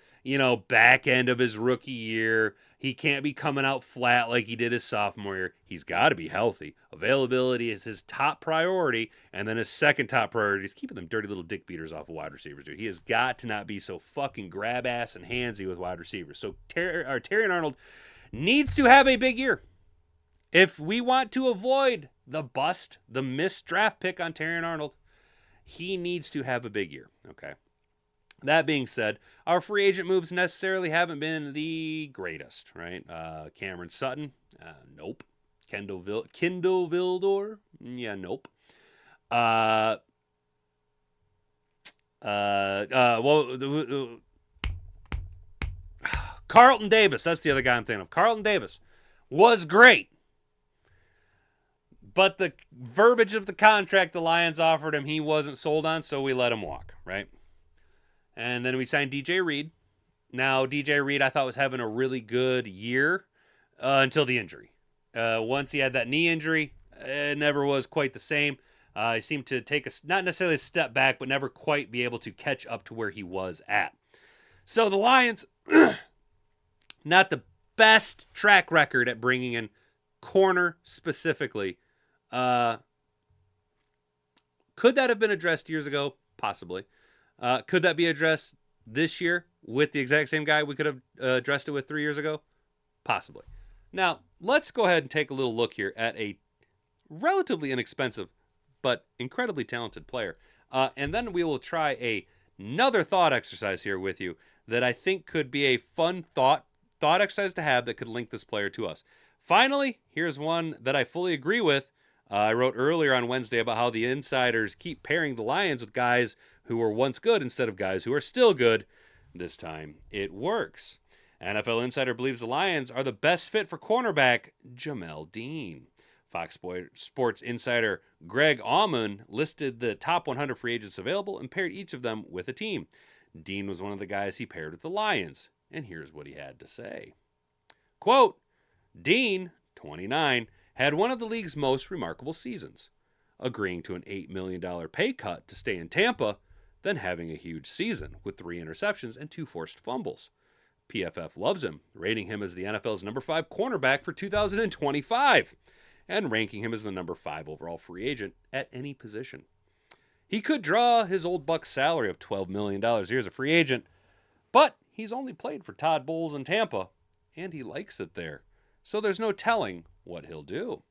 back end of his rookie year. He can't be coming out flat like he did his sophomore year. He's got to be healthy. Availability is his top priority. And then his second top priority is keeping them dirty little dick beaters off of wide receivers, dude. He has got to not be so fucking grab ass and handsy with wide receivers. So Terrion Arnold needs to have a big year. If we want to avoid the bust, the missed draft pick on Terrion Arnold, he needs to have a big year, okay? That being said, our free agent moves necessarily haven't been the greatest, right? Cameron Sutton, nope. Kendall Vildor, yeah, nope. Carlton Davis, that's the other guy I'm thinking of. Carlton Davis was great. But the verbiage of the contract the Lions offered him, he wasn't sold on, so we let him walk, right? And then we signed DJ Reed. Now, DJ Reed I thought was having a really good year until the injury. Once he had that knee injury, it never was quite the same. He seemed to take not necessarily a step back, but never quite be able to catch up to where he was at. So the Lions, not the best track record at bringing in corner specifically. Could that have been addressed years ago? Possibly. Could that be addressed this year with the exact same guy we could have addressed it with 3 years ago? Possibly. Now, let's go ahead and take a little look here at a relatively inexpensive but incredibly talented player. And then we will try another thought exercise here with you that I think could be a fun thought exercise to have that could link this player to us. Finally, here's one that I fully agree with. I wrote earlier on Wednesday about how the insiders keep pairing the Lions with guys who were once good instead of guys who are still good. This time, it works. NFL Insider believes the Lions are the best fit for cornerback Jamel Dean. Fox Sports Insider Greg Auman listed the top 100 free agents available and paired each of them with a team. Dean was one of the guys he paired with the Lions, and here's what he had to say. Quote, Dean, 29, had one of the league's most remarkable seasons, agreeing to an $8 million pay cut to stay in Tampa, then having a huge season with 3 interceptions and 2 forced fumbles. PFF loves him, rating him as the NFL's number 5 cornerback for 2025, and ranking him as the number 5 overall free agent at any position. He could draw his old Bucs salary of $12 million a year as a free agent, but he's only played for Todd Bowles in Tampa, and he likes it there. So there's no telling what he'll do.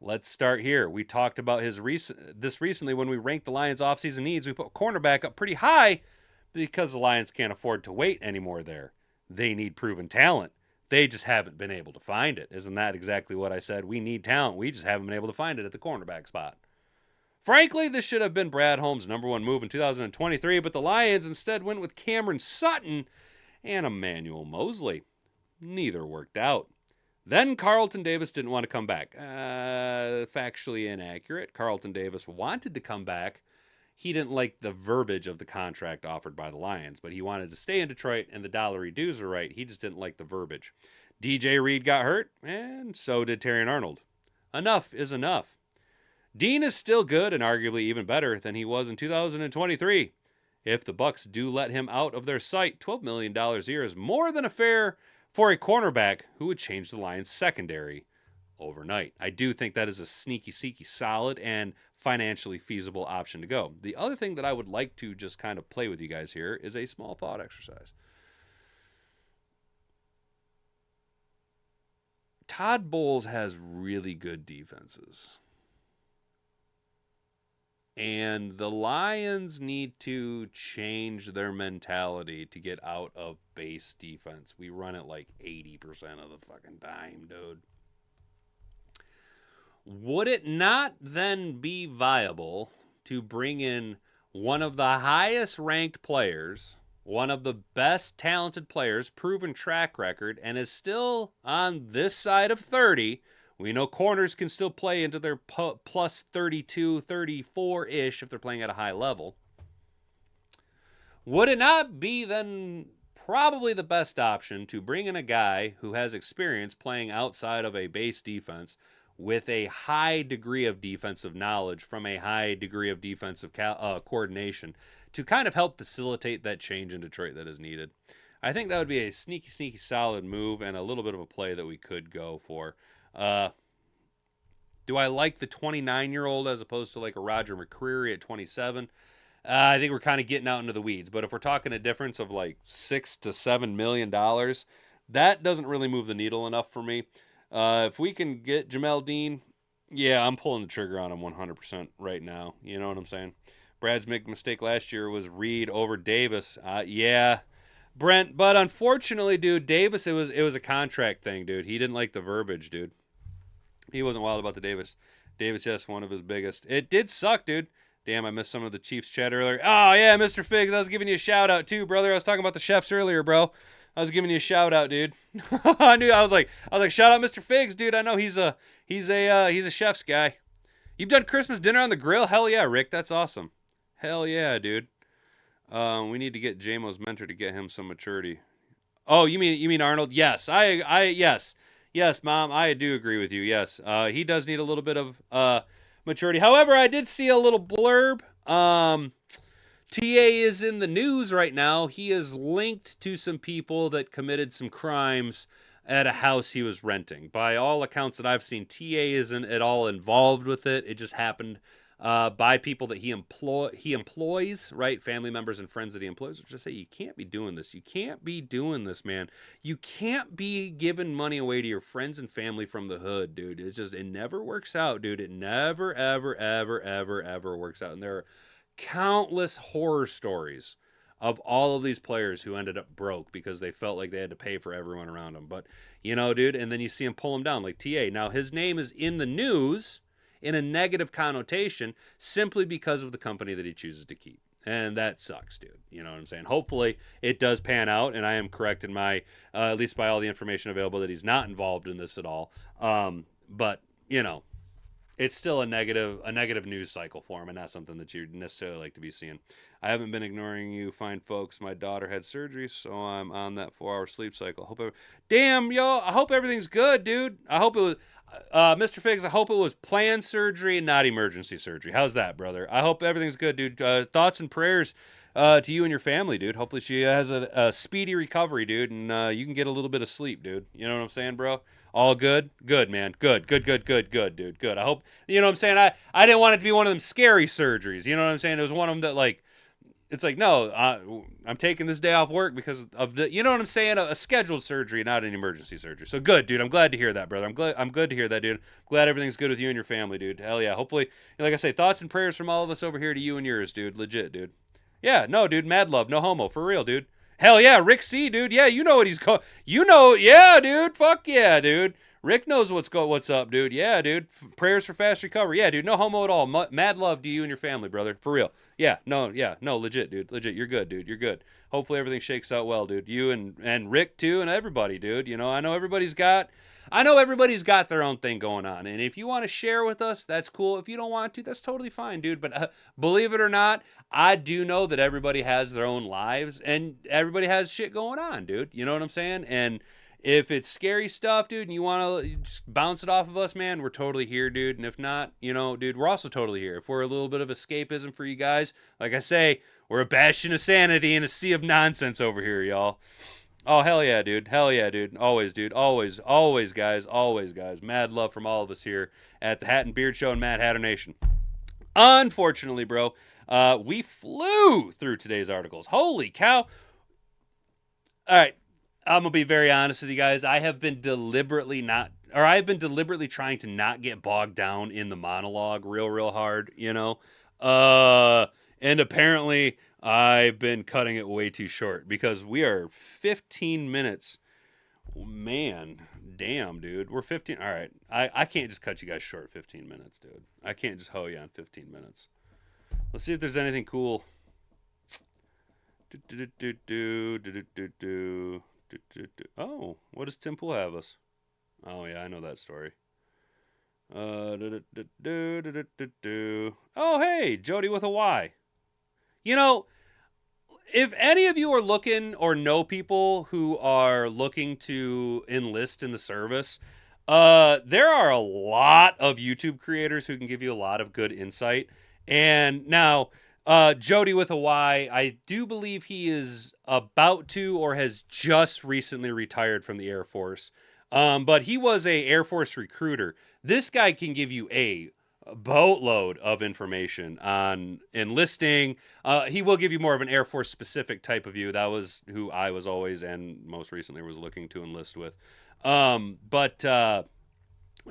Let's start here. We talked about this recently when we ranked the Lions' offseason needs. We put cornerback up pretty high because the Lions can't afford to wait anymore there. They need proven talent. They just haven't been able to find it. Isn't that exactly what I said? We need talent. We just haven't been able to find it at the cornerback spot. Frankly, this should have been Brad Holmes' number 1 move in 2023, but the Lions instead went with Cameron Sutton and Emmanuel Mosley. Neither worked out. Then Carlton Davis didn't want to come back. Factually inaccurate. Carlton Davis wanted to come back. He didn't like the verbiage of the contract offered by the Lions, but he wanted to stay in Detroit, and the dollary dues were right. He just didn't like the verbiage. DJ Reed got hurt, and so did Terrion Arnold. Enough is enough. Dean is still good and arguably even better than he was in 2023. If the Bucs do let him out of their sight, $12 million a year is more than fair for a cornerback who would change the Lions' secondary overnight. I do think that is a sneaky, solid, and financially feasible option to go. The other thing that I would like to just kind of play with you guys here is a small thought exercise. Todd Bowles has really good defenses. And the Lions need to change their mentality to get out of base defense. We run it like 80% of the fucking time, dude. would it not then be viable to bring in one of the highest ranked players, one of the best talented players, proven track record, and is still on this side of 30? We know corners can still play into their plus 32, 34-ish if they're playing at a high level. Would it not be then probably the best option to bring in a guy who has experience playing outside of a base defense with a high degree of defensive knowledge from a high degree of defensive coordination to kind of help facilitate that change in Detroit that is needed? I think that would be a sneaky, sneaky solid move and a little bit of a play that we could go for. Do I like the 29-year-old as opposed to like a Roger McCreary at 27? I think we're kind of getting out into the weeds. But if we're talking a difference of like $6 to $7 million, that doesn't really move the needle enough for me. If we can get Jamel Dean, yeah, I'm pulling the trigger on him 100% right now. You know what I'm saying? Brad's big mistake last year was Reed over Davis. Yeah, Brent. But unfortunately, dude, Davis, it was a contract thing, dude. He didn't like the verbiage, dude. He wasn't wild about the Davis. Davis, yes, one of his biggest. It did suck, dude. Damn, I missed some of the Chiefs chat earlier. Oh, yeah, Mr. Figs, I was giving you a shout-out, too, brother. I was talking about the chefs earlier, bro. I was giving you a shout-out, dude. I was like, shout out Mr. Figs, dude. I know he's a chef's guy. You've done Christmas dinner on the grill? Hell yeah, Rick. That's awesome. Hell yeah, dude. We need to get JMO's mentor to get him some maturity. Oh, you mean Arnold? Yes. Yes, Mom, I do agree with you. Yes. He does need a little bit of maturity. However, I did see a little blurb. TA is in the news right now. He is linked to some people that committed some crimes at a house he was renting. By all accounts that I've seen, TA isn't at all involved with it. It just happened by people that he employs, right? Family members and friends that he employs. Just say, you can't be doing this. You can't be doing this, man. You can't be giving money away to your friends and family from the hood, dude. It never works out, dude. It never, ever, ever, ever, ever works out. And there are countless horror stories of all of these players who ended up broke because they felt like they had to pay for everyone around them. But, dude, and then you see him pull him down like TA. Now, his name is in the news in a negative connotation simply because of the company that he chooses to keep. And that sucks, dude. You know what I'm saying? Hopefully it does pan out, and I am correct in my, at least by all the information available, that he's not involved in this at all. But, it's still a negative news cycle for him, and not something that you'd necessarily like to be seeing. I haven't been ignoring you, fine folks. My daughter had surgery, so I'm on that 4-hour sleep cycle. Damn, yo, I hope everything's good, dude. I hope it was, Mr. Figs, I hope it was planned surgery, not emergency surgery. How's that, brother? I hope everything's good, dude. Thoughts and prayers to you and your family, dude. Hopefully she has a speedy recovery, dude, and you can get a little bit of sleep, dude. You know what I'm saying, bro? All good? Good, man. Good, dude. Good. I hope, you know what I'm saying? I didn't want it to be one of them scary surgeries. You know what I'm saying? It was one of them that, like, it's like, no, I'm taking this day off work because of the, you know what I'm saying? A scheduled surgery, not an emergency surgery. So good, dude. I'm glad to hear that, brother. I'm good to hear that, dude. Glad everything's good with you and your family, dude. Hell yeah. Hopefully, like I say, thoughts and prayers from all of us over here to you and yours, dude. Legit, dude. Yeah, no, dude. Mad love. No homo. For real, dude. Hell yeah. Rick C, dude. Yeah, you know what he's called. Yeah, dude. Fuck yeah, dude. Rick knows what's up, dude. Yeah, dude. Prayers for fast recovery. Yeah, dude. No homo at all. Mad love to you and your family, brother. For real. Yeah, no, legit, dude. Legit. You're good, dude. You're good. Hopefully everything shakes out well, dude. You and Rick too, and everybody, dude. I know everybody's got their own thing going on. And if you want to share with us, that's cool. If you don't want to, that's totally fine, dude. But believe it or not, I do know that everybody has their own lives and everybody has shit going on, dude. You know what I'm saying? And if it's scary stuff, dude, and you want to just bounce it off of us, man, we're totally here, dude. And if not, dude, we're also totally here. If we're a little bit of escapism for you guys, like I say, we're a bastion of sanity in a sea of nonsense over here, y'all. Oh, hell yeah, dude. Hell yeah, dude. Always, dude. Always, guys. Always, guys. Mad love from all of us here at the Hat and Beard Show and Mad Hatter Nation. Unfortunately, bro, we flew through today's articles. Holy cow. All right. I'm going to be very honest with you guys. I've been deliberately trying to not get bogged down in the monologue real hard, and apparently I've been cutting it way too short because we are 15 minutes. Man, Damn, dude. We're 15. All right. I can't just cut you guys short 15 minutes, dude. I can't just hoe you on 15 minutes. Let's see if there's anything cool. Oh, what does Tim Pool have us? Oh, yeah, I know that story. Oh, hey, Jody with a Y. You know, if any of you are looking or know people who are looking to enlist in the service, there are a lot of YouTube creators who can give you a lot of good insight. And now, Jody with a Y, I do believe he is about to or has just recently retired from the Air Force. But he was a Air Force recruiter. This guy can give you a boatload of information on enlisting. He will give you more of an Air Force specific type of view. That was who I was always and most recently was looking to enlist with. But there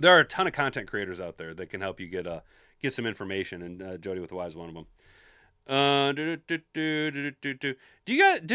are a ton of content creators out there that can help you get some information, and Jody with a Y is one of them. Do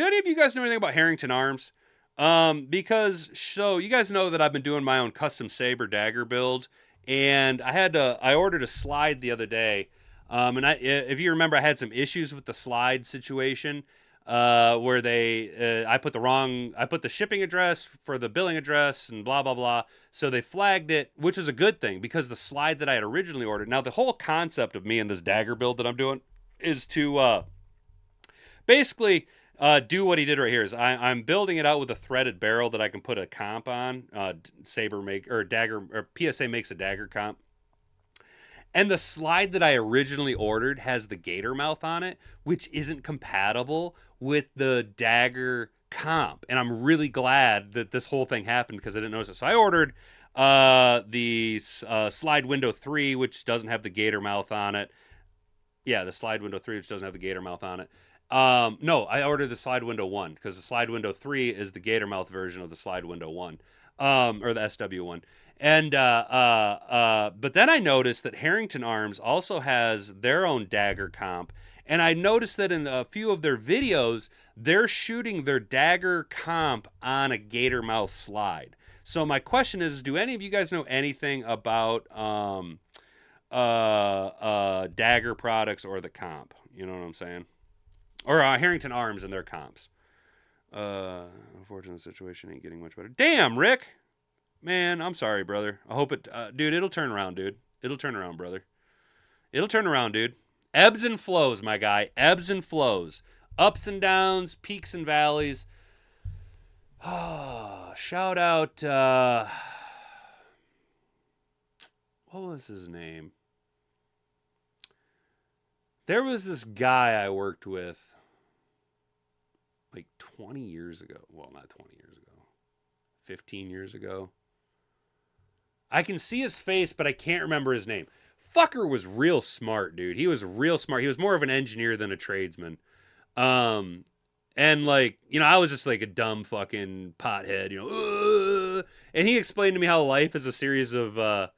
any of you guys know anything about Harrington Arms? Because so you guys know that I've been doing my own custom saber dagger build, and I ordered a slide the other day. And if you remember, I had some issues with the slide situation, where I put the shipping address for the billing address and blah, blah, blah. So they flagged it, which is a good thing because the slide that I had originally ordered. Now the whole concept of me and this dagger build that I'm doing is to, basically, do what he did right here is I'm building it out with a threaded barrel that I can put a comp on. PSA makes a dagger comp. And the slide that I originally ordered has the gator mouth on it, which isn't compatible with the dagger comp. And I'm really glad that this whole thing happened because I didn't notice it. So I ordered the slide window 3, which doesn't have the gator mouth on it. Yeah, the slide window 3, which doesn't have the gator mouth on it. No, I ordered the slide window 1 because the slide window 3 is the gator mouth version of the slide window 1, or the SW1. And but then I noticed that Harrington Arms also has their own dagger comp, and I noticed that in a few of their videos, they're shooting their dagger comp on a gator mouth slide. So my question is, do any of you guys know anything about dagger products or the comp? You know what I'm saying? Or Harrington Arms and their comps. Unfortunate situation ain't getting much better. Damn, Rick. Man, I'm sorry, brother. I hope it... dude, it'll turn around, dude. It'll turn around, brother. It'll turn around, dude. Ebbs and flows, my guy. Ebbs and flows. Ups and downs, peaks and valleys. Shout out... what was his name? There was this guy I worked with like 20 years ago. Well, not 20 years ago. 15 years ago. I can see his face, but I can't remember his name. Fucker was real smart, dude. He was real smart. He was more of an engineer than a tradesman. And like, you know, I was just like a dumb fucking pothead, you know. And he explained to me how life is a series of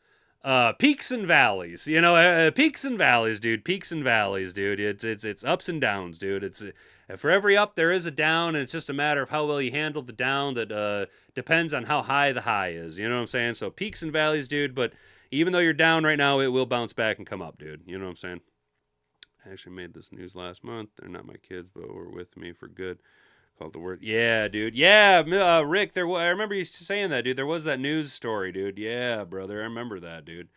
peaks and valleys, you know, peaks and valleys, dude. Peaks and valleys, dude. It's ups and downs, dude. It's for every up there is a down, and it's just a matter of how well you handle the down. That depends on how high the high is. You know what I'm saying? So peaks and valleys, dude. But even though you're down right now, it will bounce back and come up, dude. You know what I'm saying? I actually made this news last month. They're not my kids, but were with me for good. Called the word. Yeah, dude. Yeah, Rick. I remember you saying that, dude. There was that news story, dude. Yeah, brother. I remember that, dude.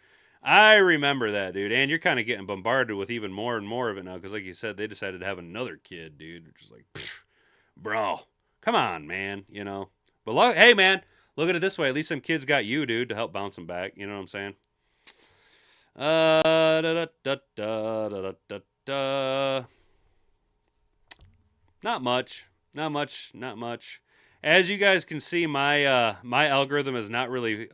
I remember that, dude. And you're kind of getting bombarded with even more and more of it now, because like you said, they decided to have another kid, dude. Which is like, bro, come on, man. You know. But hey, man, look at it this way. At least some kids got you, dude, to help bounce them back. You know what I'm saying? Not much. Not much. As you guys can see, my my algorithm is not really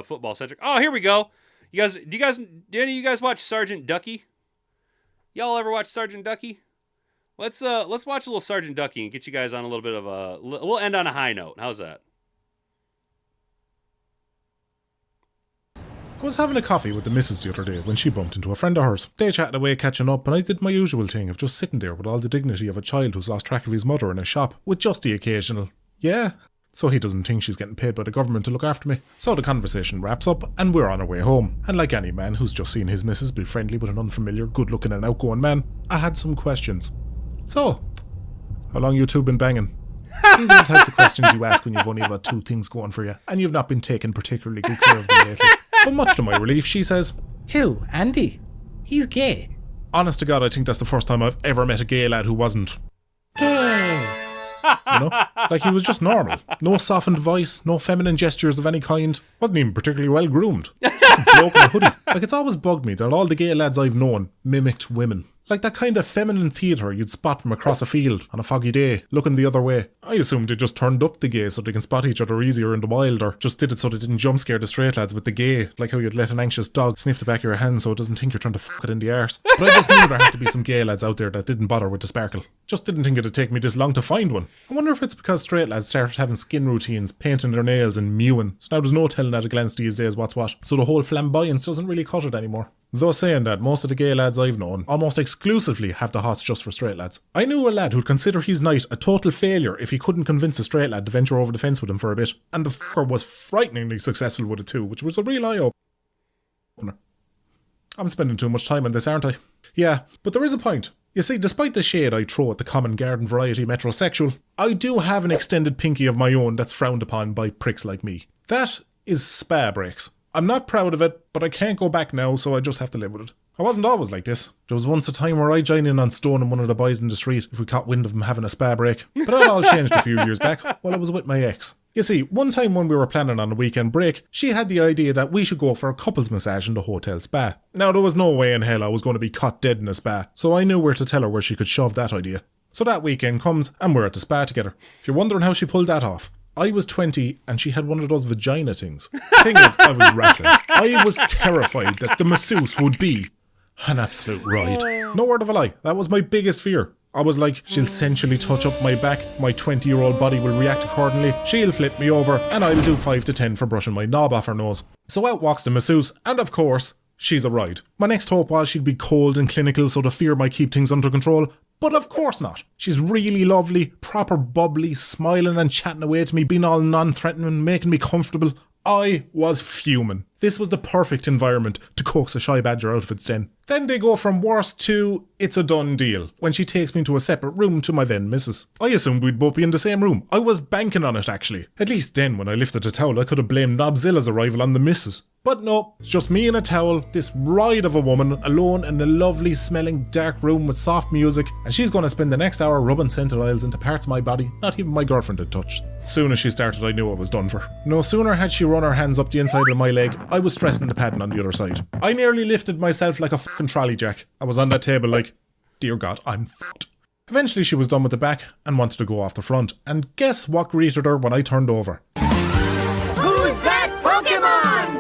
football centric. Oh, here we go. Do any of you guys watch Sergeant Ducky? Y'all ever watch Sergeant Ducky? Let's watch a little Sergeant Ducky and get you guys on a little bit of we'll end on a high note. How's that? I was having a coffee with the missus the other day when she bumped into a friend of hers. They chatted away catching up, and I did my usual thing of just sitting there with all the dignity of a child who's lost track of his mother in a shop, with just the occasional, yeah. so he doesn't think she's getting paid by the government to look after me. So the conversation wraps up and we're on our way home. And like any man who's just seen his missus be friendly with an unfamiliar, good-looking and outgoing man, I had some questions. So, how long you two been banging? These are the types of questions you ask when you've only about 2 things going for you and you've not been taking particularly good care of them lately. But much to my relief, she says, Who? Andy? He's gay. honest to God, I think that's the first time I've ever met a gay lad who wasn't. Gay. You know? Like, he was just normal. No softened voice, no feminine gestures of any kind. Wasn't even particularly well groomed. Just a bloke in a hoodie. Like, it's always bugged me that all the gay lads I've known mimicked women. Like that kind of feminine theatre you'd spot from across a field on a foggy day, looking the other way. I assumed they just turned up the gay so they can spot each other easier in the wild, or just did it so they didn't jump scare the straight lads with the gay, like how you'd let an anxious dog sniff the back of your hand so it doesn't think you're trying to fuck it in the arse. But I just knew there had to be some gay lads out there that didn't bother with the sparkle. Just didn't think it'd take me this long to find one. I wonder if it's because straight lads started having skin routines, painting their nails and mewing, so now there's no telling at a glance these days what's what, so the whole flamboyance doesn't really cut it anymore. Though saying that, most of the gay lads I've known almost exclusively have the hots just for straight lads. I knew a lad who'd consider his night a total failure if he couldn't convince a straight lad to venture over the fence with him for a bit. And the fucker was frighteningly successful with it too, which was a real eye-opener. I'm spending too much time on this, aren't I? Yeah, but there is a point. You see, despite the shade I throw at the common garden variety metrosexual, I do have an extended pinky of my own that's frowned upon by pricks like me. That is spa breaks. I'm not proud of it, but I can't go back now, so I just have to live with it. I wasn't always like this. There was once a time where I'd join in on stoning one of the boys in the street if we caught wind of him having a spa break. But that all changed a few years back while I was with my ex. You see, one time when we were planning on a weekend break, she had the idea that we should go for a couples massage in the hotel spa. Now, there was no way in hell I was going to be caught dead in a spa, so I knew where to tell her where she could shove that idea. So that weekend comes and we're at the spa together. If you're wondering how she pulled that off, I was 20 and she had one of those vagina things. Thing is, I was rattling. I was terrified that the masseuse would be an absolute ride. No word of a lie, that was my biggest fear. I was like, she'll sensually touch up my back, my 20-year-old body will react accordingly, she'll flip me over, and I'll do 5 to 10 for brushing my knob off her nose. So out walks the masseuse, and of course, she's a ride. My next hope was she'd be cold and clinical so the fear might keep things under control. But of course not. She's really lovely, proper bubbly, smiling and chatting away to me, being all non-threatening, making me comfortable. I was fuming. This was the perfect environment to coax a shy badger out of its den. Then they go from worse to it's a done deal when she takes me to a separate room to my then missus. I assumed we'd both be in the same room. I was banking on it actually. At least then when I lifted the towel I could have blamed Nobzilla's arrival on the missus. But no, it's just me and a towel, this ride of a woman, alone in a lovely smelling dark room with soft music, and she's going to spend the next hour rubbing scented oils into parts of my body not even my girlfriend had touched. Soon as she started I knew I was done for. No sooner had she run her hands up the inside of my leg, I was stressing the padding on the other side. I nearly lifted myself like a fucking trolley jack. I was on that table like, dear God, I'm fucked. Eventually she was done with the back and wanted to go off the front, and guess what greeted her when I turned over? Who's that Pokemon?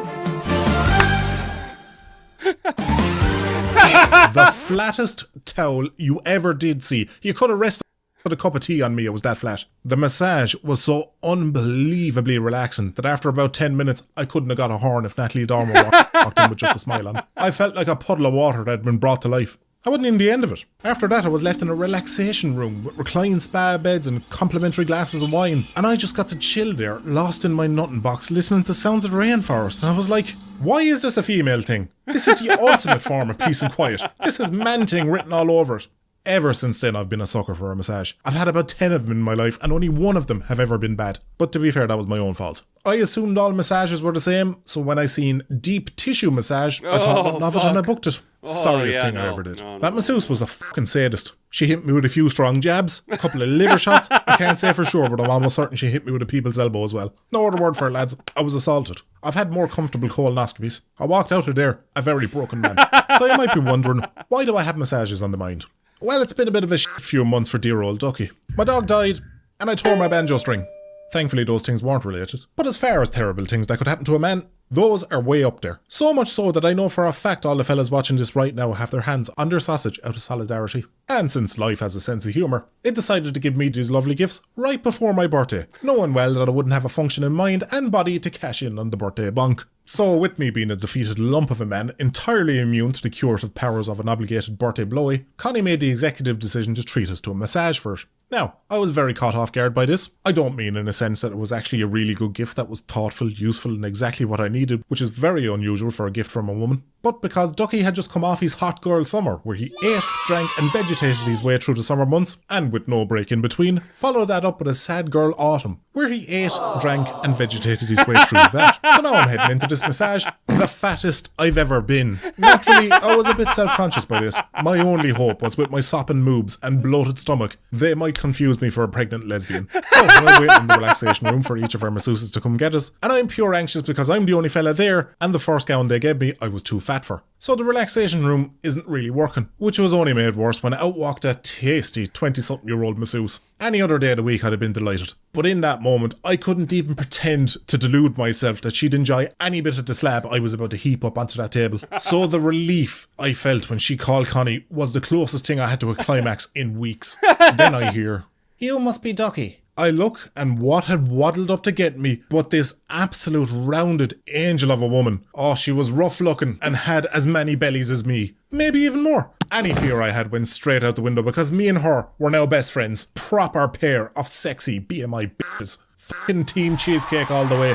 The flattest towel you ever did see. You could have rested with a cup of tea on me, it was that flat. The massage was so unbelievably relaxing that after about 10 minutes I couldn't have got a horn if Natalie Dormer walked in with just a smile on. I felt like a puddle of water that had been brought to life. I wasn't even the end of it. After that I was left in a relaxation room with reclined spa beds and complimentary glasses of wine, and I just got to chill there, lost in my nutting box, listening to sounds of the rainforest, and I was like, why is this a female thing? This is the ultimate form of peace and quiet. This has man-ting written all over it. Ever since then I've been a sucker for a massage. I've had about 10 of them in my life and only one of them have ever been bad. But to be fair, that was my own fault. I assumed all massages were the same, so when I seen deep tissue massage, I thought nothing of it and I booked it. Sorriest thing I ever did. That masseuse was a fucking sadist. She hit me with a few strong jabs, a couple of liver shots. I can't say for sure, but I'm almost certain she hit me with a people's elbow as well. No other word for it, lads. I was assaulted. I've had more comfortable colonoscopies. I walked out of there a very broken man. So you might be wondering, why do I have massages on the mind? Well, it's been a bit of a few months for dear old Ducky. My dog died, and I tore my banjo string. Thankfully, those things weren't related. But as far as terrible things that could happen to a man, those are way up there. So much so that I know for a fact all the fellas watching this right now have their hands on their sausage out of solidarity. And since life has a sense of humour, it decided to give me these lovely gifts right before my birthday, knowing well that I wouldn't have a functioning mind and body to cash in on the birthday bonk. So with me being a defeated lump of a man, entirely immune to the curative powers of an obligated birthday blowy, Connie made the executive decision to treat us to a massage for it. Now, I was very caught off guard by this. I don't mean in a sense that it was actually a really good gift that was thoughtful, useful, and exactly what I needed, which is very unusual for a gift from a woman, but because Ducky had just come off his hot girl summer, where he ate, drank, and vegetated his way through the summer months, and with no break in between, followed that up with a sad girl autumn, where he ate, drank, and vegetated his way through that. So now I'm heading into this massage, the fattest I've ever been. Naturally, I was a bit self-conscious by this. My only hope was with my sopping moobs and bloated stomach, they might confuse me for a pregnant lesbian. So we're waiting in the relaxation room for each of our masseuses to come get us, and I'm pure anxious because I'm the only fella there, and the first gown they gave me I was too fat for. So the relaxation room isn't really working, which was only made worse when out walked a tasty 20-something-year-old masseuse. Any other day of the week I'd have been delighted. But in that moment, I couldn't even pretend to delude myself that she'd enjoy any bit of the slab I was about to heap up onto that table. So the relief I felt when she called Connie was the closest thing I had to a climax in weeks. Then I hear, "You must be Ducky." I look, and what had waddled up to get me but this absolute rounded angel of a woman. Oh, she was rough looking and had as many bellies as me. Maybe even more. Any fear I had went straight out the window because me and her were now best friends. Proper pair of sexy BMI bitches. Fucking team cheesecake all the way.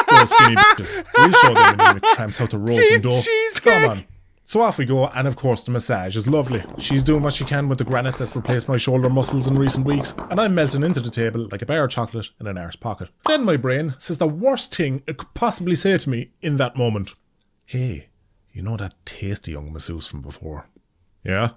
Those skinny bitches. We'll show them in a minute tramps how to roll some dough. Come on. So off we go, and of course the massage is lovely. She's doing what she can with the granite that's replaced my shoulder muscles in recent weeks, and I'm melting into the table like a bar of chocolate in an arse pocket. Then my brain says the worst thing it could possibly say to me in that moment. "Hey, you know that tasty young masseuse from before?" "Yeah?"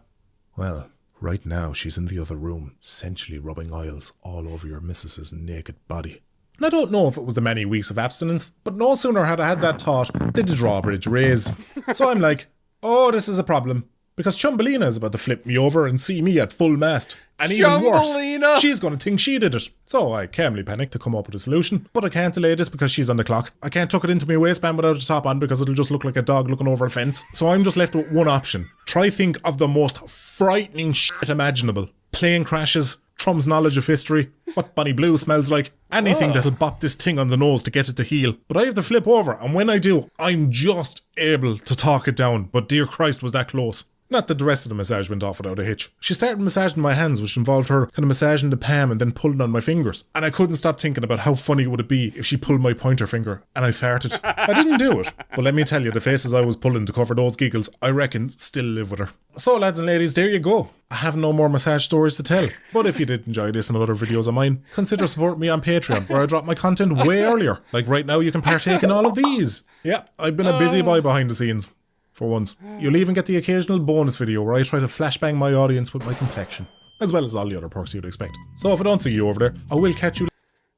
"Well, right now she's in the other room, sensually rubbing oils all over your missus's naked body." And I don't know if it was the many weeks of abstinence, but no sooner had I had that thought did the drawbridge raise. So I'm like, oh, this is a problem. Because Chumbelina is about to flip me over and see me at full mast. And even worse, she's going to think she did it. So I calmly panic to come up with a solution. But I can't delay this because she's on the clock. I can't tuck it into my waistband without a top on because it'll just look like a dog looking over a fence. So I'm just left with one option. Try think of the most frightening shit imaginable. Plane crashes, Trump's knowledge of history, what Bonnie Blue smells like, anything that'll bop this thing on the nose to get it to heal. But I have to flip over, and when I do, I'm just able to talk it down. But dear Christ, was that close. Not that the rest of the massage went off without a hitch. She started massaging my hands, which involved her kind of massaging the palm and then pulling on my fingers. And I couldn't stop thinking about how funny would it be if she pulled my pointer finger and I farted. I didn't do it, but let me tell you, the faces I was pulling to cover those giggles, I reckon, still live with her. So lads and ladies, there you go. I have no more massage stories to tell. But if you did enjoy this and other videos of mine, consider supporting me on Patreon, where I drop my content way earlier. Like right now, you can partake in all of these. Yeah, I've been a busy boy behind the scenes. For once. You'll even get the occasional bonus video where I try to flashbang my audience with my complexion, as well as all the other perks you'd expect. So if I don't see you over there, I will catch you.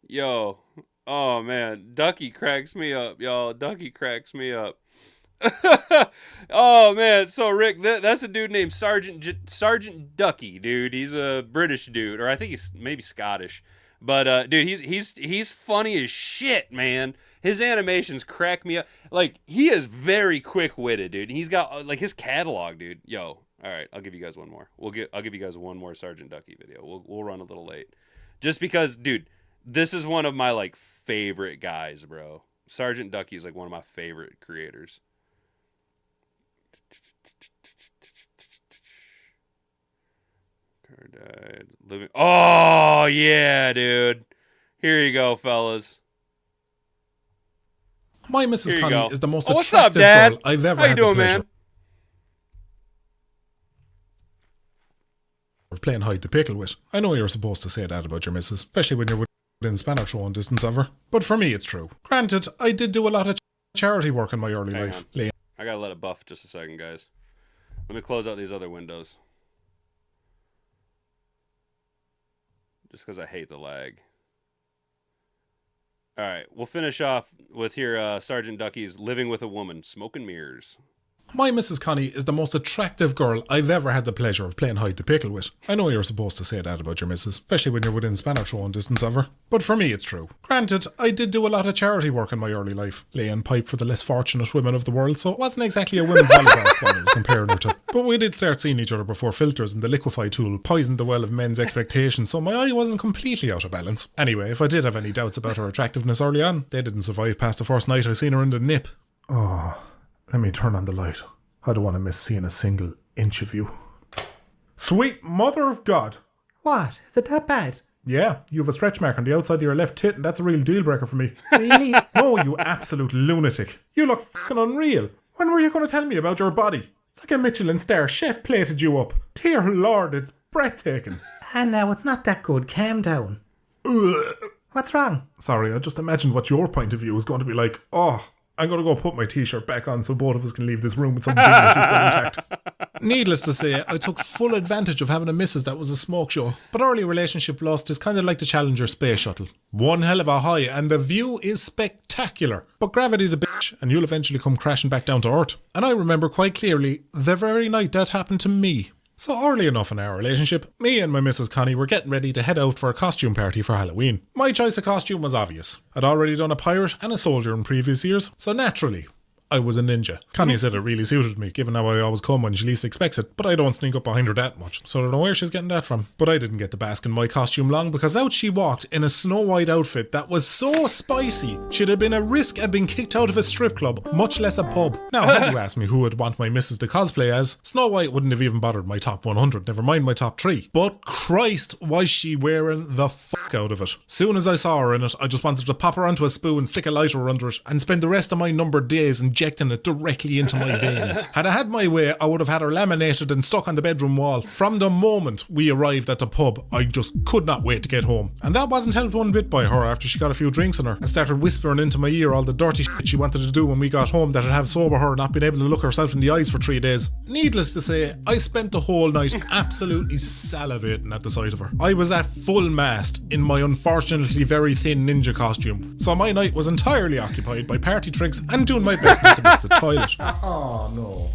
Yo, oh man, Ducky cracks me up, y'all. Ducky cracks me up. Oh man, so Rick, that's a dude named Sergeant Ducky, dude. He's a British dude, or I think he's maybe Scottish. But dude, he's funny as shit, man. His animations crack me up. Like, he is very quick-witted, dude. He's got like his catalog, dude. Yo, all right, I'll give you guys one more. I'll give you guys one more Sergeant Ducky video. We'll run a little late, just because, dude. This is one of my like favorite guys, bro. Sergeant Ducky is like one of my favorite creators. Car died. Living. Oh yeah, dude. Here you go, fellas. My Mrs. Connie is the most what's up, attractive Dad? girl I've ever How you had doing, the pleasure man? of playing hide the pickle with. I know you're supposed to say that about your missus, especially when you're within spanner throwing distance of her. But for me, it's true. Granted, I did do a lot of charity work in my early life. I gotta let it buff just a second, guys. Let me close out these other windows. Just because I hate the lag. All right, we'll finish off with here Sergeant Ducky's Living with a Woman, Smoke and Mirrors. My Mrs. Connie is the most attractive girl I've ever had the pleasure of playing hide the pickle with. I know you're supposed to say that about your missus, especially when you're within spanner throwing distance of her. But for me, it's true. Granted, I did do a lot of charity work in my early life, laying pipe for the less fortunate women of the world, so it wasn't exactly a women's volleyball squad I was comparing her to. But we did start seeing each other before filters, and the liquefy tool poisoned the well of men's expectations, so my eye wasn't completely out of balance. Anyway, if I did have any doubts about her attractiveness early on, they didn't survive past the first night I seen her in the nip. Oh, let me turn on the light. I don't want to miss seeing a single inch of you. Sweet mother of God, What? Is it that bad? Yeah, you have a stretch mark on the outside of your left tit, and that's a real deal breaker for me. Really? No, you absolute lunatic. You look fucking unreal. When were you going to tell me about your body? It's like a Michelin star chef plated you up. Dear Lord, it's breathtaking. And now it's not that good. Calm down. Ugh. What's wrong? Sorry, I just imagined what your point of view is going to be like. Oh, I'm going to go put my t-shirt back on so both of us can leave this room with some dignity still intact. Needless to say, I took full advantage of having a missus that was a smoke show. But early relationship lust is kind of like the Challenger space shuttle. One hell of a high, and the view is spectacular. But gravity's a bitch, and you'll eventually come crashing back down to Earth. And I remember quite clearly the very night that happened to me. So early enough in our relationship, me and my Mrs. Connie were getting ready to head out for a costume party for Halloween. My choice of costume was obvious. I'd already done a pirate and a soldier in previous years, so naturally, I was a ninja. Connie said it really suited me, given how I always come when she least expects it, but I don't sneak up behind her that much, so I don't know where she's getting that from. But I didn't get to bask in my costume long, because out she walked in a Snow White outfit that was so spicy, she'd have been a risk of being kicked out of a strip club, much less a pub. Now, had you asked me who I'd want my missus to cosplay as, Snow White wouldn't have even bothered my top 100, never mind my top 3. But Christ, was she wearing the fuck out of it. Soon as I saw her in it, I just wanted to pop her onto a spoon, stick a lighter under it, and spend the rest of my numbered days injecting it directly into my veins. Had I had my way, I would have had her laminated and stuck on the bedroom wall. From the moment we arrived at the pub, I just could not wait to get home. And that wasn't helped one bit by her after she got a few drinks in her and started whispering into my ear all the dirty shit she wanted to do when we got home that'd have sober her not being able to look herself in the eyes for 3 days. Needless to say, I spent the whole night absolutely salivating at the sight of her. I was at full mast in my unfortunately very thin ninja costume, so my night was entirely occupied by party tricks and doing my best not to miss the toilet. Oh, no.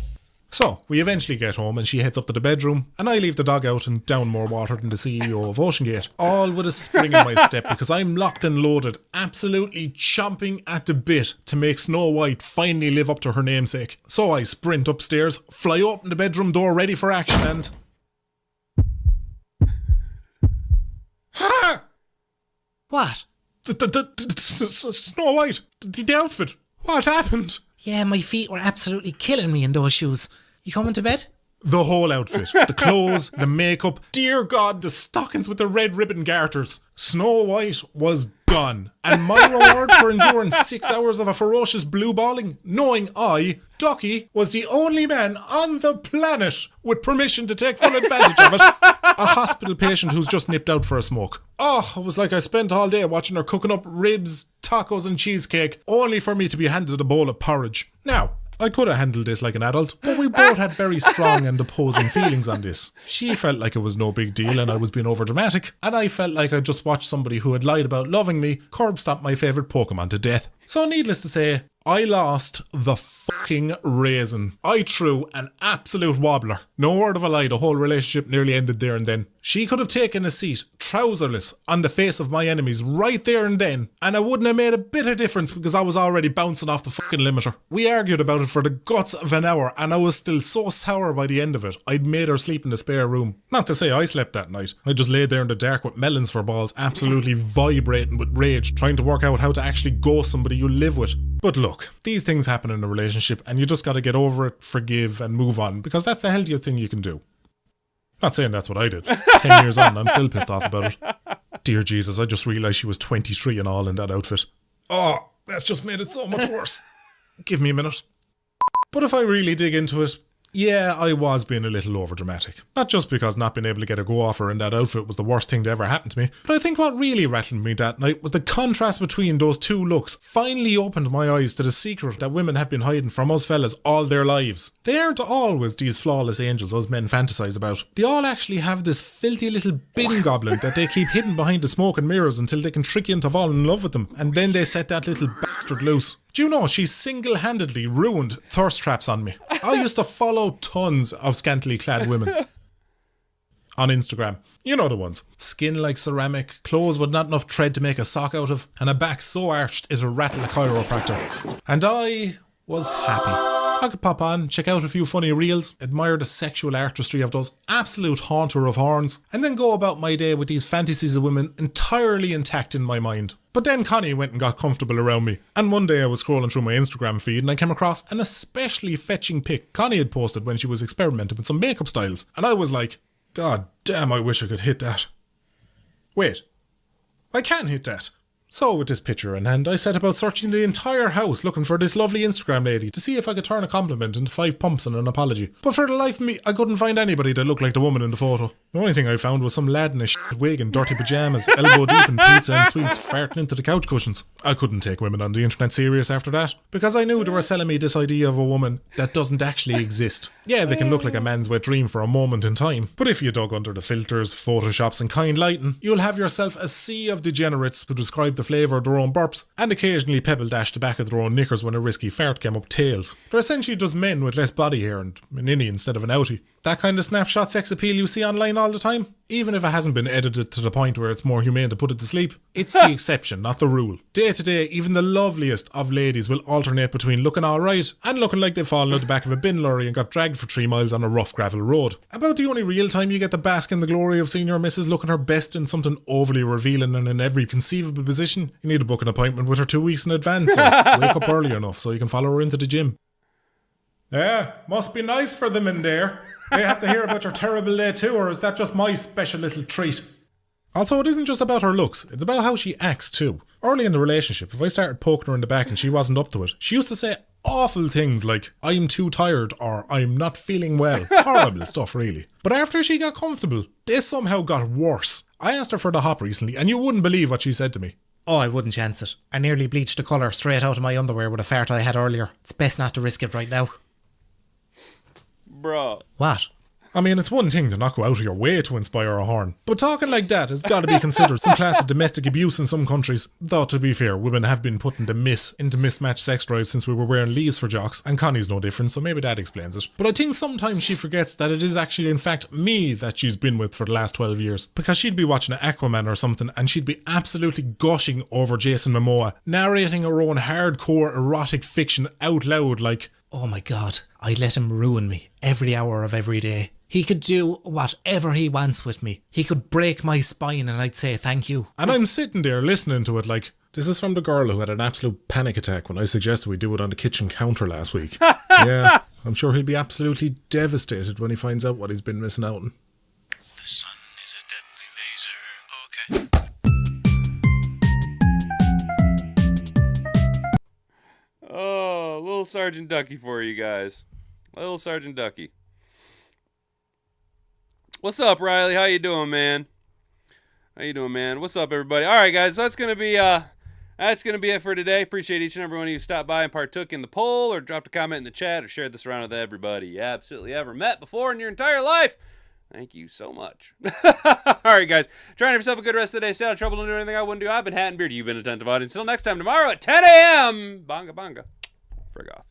So, we eventually get home and she heads up to the bedroom and I leave the dog out and down more water than the CEO of OceanGate. All with a spring in my step because I'm locked and loaded, absolutely chomping at the bit to make Snow White finally live up to her namesake. So I sprint upstairs, fly open the bedroom door ready for action and... Ha! What? Snow White, the outfit, what happened? Yeah, my feet were absolutely killing me in those shoes. You coming to bed? The whole outfit. The clothes, the makeup, dear God, the stockings with the red ribbon garters. Snow White was gone. And my reward for enduring 6 hours of a ferocious blue balling, knowing I, Ducky, was the only man on the planet with permission to take full advantage of it. A hospital patient who's just nipped out for a smoke. Oh, it was like I spent all day watching her cooking up ribs, tacos and cheesecake, only for me to be handed a bowl of porridge. Now, I could have handled this like an adult, but we both had very strong and opposing feelings on this. She felt like it was no big deal and I was being overdramatic, and I felt like I'd just watched somebody who had lied about loving me curb stomp my favourite Pokemon to death. So needless to say, I lost the fucking raisin. I threw an absolute wobbler. No word of a lie, the whole relationship nearly ended there and then. She could have taken a seat, trouserless, on the face of my enemies right there and then, and I wouldn't have made a bit of difference because I was already bouncing off the fucking limiter. We argued about it for the guts of an hour, and I was still so sour by the end of it, I'd made her sleep in the spare room. Not to say I slept that night. I just laid there in the dark with melons for balls, absolutely vibrating with rage, trying to work out how to actually ghost somebody you live with. But look, these things happen in a relationship and you just gotta get over it, forgive and move on, because that's the healthiest thing you can do. Not saying that's what I did. 10 years on, I'm still pissed off about it. Dear Jesus, I just realised she was 23 and all in that outfit. Oh, that's just made it so much worse. Give me a minute. But if I really dig into it, yeah, I was being a little overdramatic. Not just because not being able to get a go-offer in that outfit was the worst thing to ever happen to me, but I think what really rattled me that night was the contrast between those two looks finally opened my eyes to the secret that women have been hiding from us fellas all their lives. They aren't always these flawless angels us men fantasize about. They all actually have this filthy little bin goblin that they keep hidden behind the smoke and mirrors until they can trick you into falling in love with them, and then they set that little bastard loose. Do you know, she single-handedly ruined thirst traps on me. I used to follow tons of scantily clad women on Instagram. You know the ones. Skin like ceramic, clothes with not enough thread to make a sock out of, and a back so arched it'll rattle a chiropractor. And I was happy. I could pop on, check out a few funny reels, admire the sexual artistry of those absolute haunter of horns, and then go about my day with these fantasies of women entirely intact in my mind. But then Connie went and got comfortable around me, and one day I was scrolling through my Instagram feed and I came across an especially fetching pic Connie had posted when she was experimenting with some makeup styles, and I was like, God damn, I wish I could hit that. Wait, I can hit that. So, with this picture in hand, I set about searching the entire house looking for this lovely Instagram lady to see if I could turn a compliment into 5 pumps and an apology. But for the life of me, I couldn't find anybody that looked like the woman in the photo. The only thing I found was some lad in a shit wig and dirty pyjamas, elbow deep in pizza and sweets, farting into the couch cushions. I couldn't take women on the internet serious after that, because I knew they were selling me this idea of a woman that doesn't actually exist. Yeah, they can look like a man's wet dream for a moment in time, but if you dug under the filters, photoshops and kind lighting, you'll have yourself a sea of degenerates who describe the flavour of their own burps and occasionally pebble dash the back of their own knickers when a risky fart came up tails. They're essentially just men with less body hair and an innie instead of an outie. That kind of snapshot sex appeal you see online all the time, even if it hasn't been edited to the point where it's more humane to put it to sleep, it's the exception, not the rule. Day to day, even the loveliest of ladies will alternate between looking alright and looking like they've fallen out the back of a bin lorry and got dragged for 3 miles on a rough gravel road. About the only real time you get to bask in the glory of seeing your missus looking her best in something overly revealing and in every conceivable position, you need to book an appointment with her 2 weeks in advance or wake up early enough so you can follow her into the gym. Yeah, must be nice for them in there. They have to hear about your terrible day too, or is that just my special little treat? Also, it isn't just about her looks, it's about how she acts too. Early in the relationship, if I started poking her in the back and she wasn't up to it, she used to say awful things like, I'm too tired, or I'm not feeling well. Horrible stuff, really. But after she got comfortable, this somehow got worse. I asked her for the hop recently, and you wouldn't believe what she said to me. Oh, I wouldn't chance it. I nearly bleached the colour straight out of my underwear with a fart I had earlier. It's best not to risk it right now. Bro. What? I mean, it's one thing to not go out of your way to inspire a horn, but talking like that has got to be considered some class of domestic abuse in some countries. Though, to be fair, women have been put into mismatched sex drives since we were wearing leaves for jocks, and Connie's no different, so maybe that explains it. But I think sometimes she forgets that it is actually in fact me that she's been with for the last 12 years, because she'd be watching Aquaman or something and she'd be absolutely gushing over Jason Momoa, narrating her own hardcore erotic fiction out loud like, oh my god, I'd let him ruin me every hour of every day. He could do whatever he wants with me. He could break my spine and I'd say thank you. And I'm sitting there listening to it like, this is from the girl who had an absolute panic attack when I suggested we do it on the kitchen counter last week. Yeah, I'm sure he'll be absolutely devastated when he finds out what he's been missing out on. The sun is a deadly laser. Okay. Oh, little Sergeant Ducky for you guys. Little Sergeant Ducky. What's up, Riley? How you doing, man? What's up, everybody? All right, guys. That's gonna be it for today. Appreciate each and every one of you who stopped by and partook in the poll, or dropped a comment in the chat, or shared this around with everybody you absolutely ever met before in your entire life. Thank you so much. All right, guys. Try and have yourself a good rest of the day. Stay out of trouble. Don't do anything I wouldn't do. I've been Hat and Beard. You've been attentive audience. Until next time tomorrow at 10 a.m. Bonga bonga. Frig off.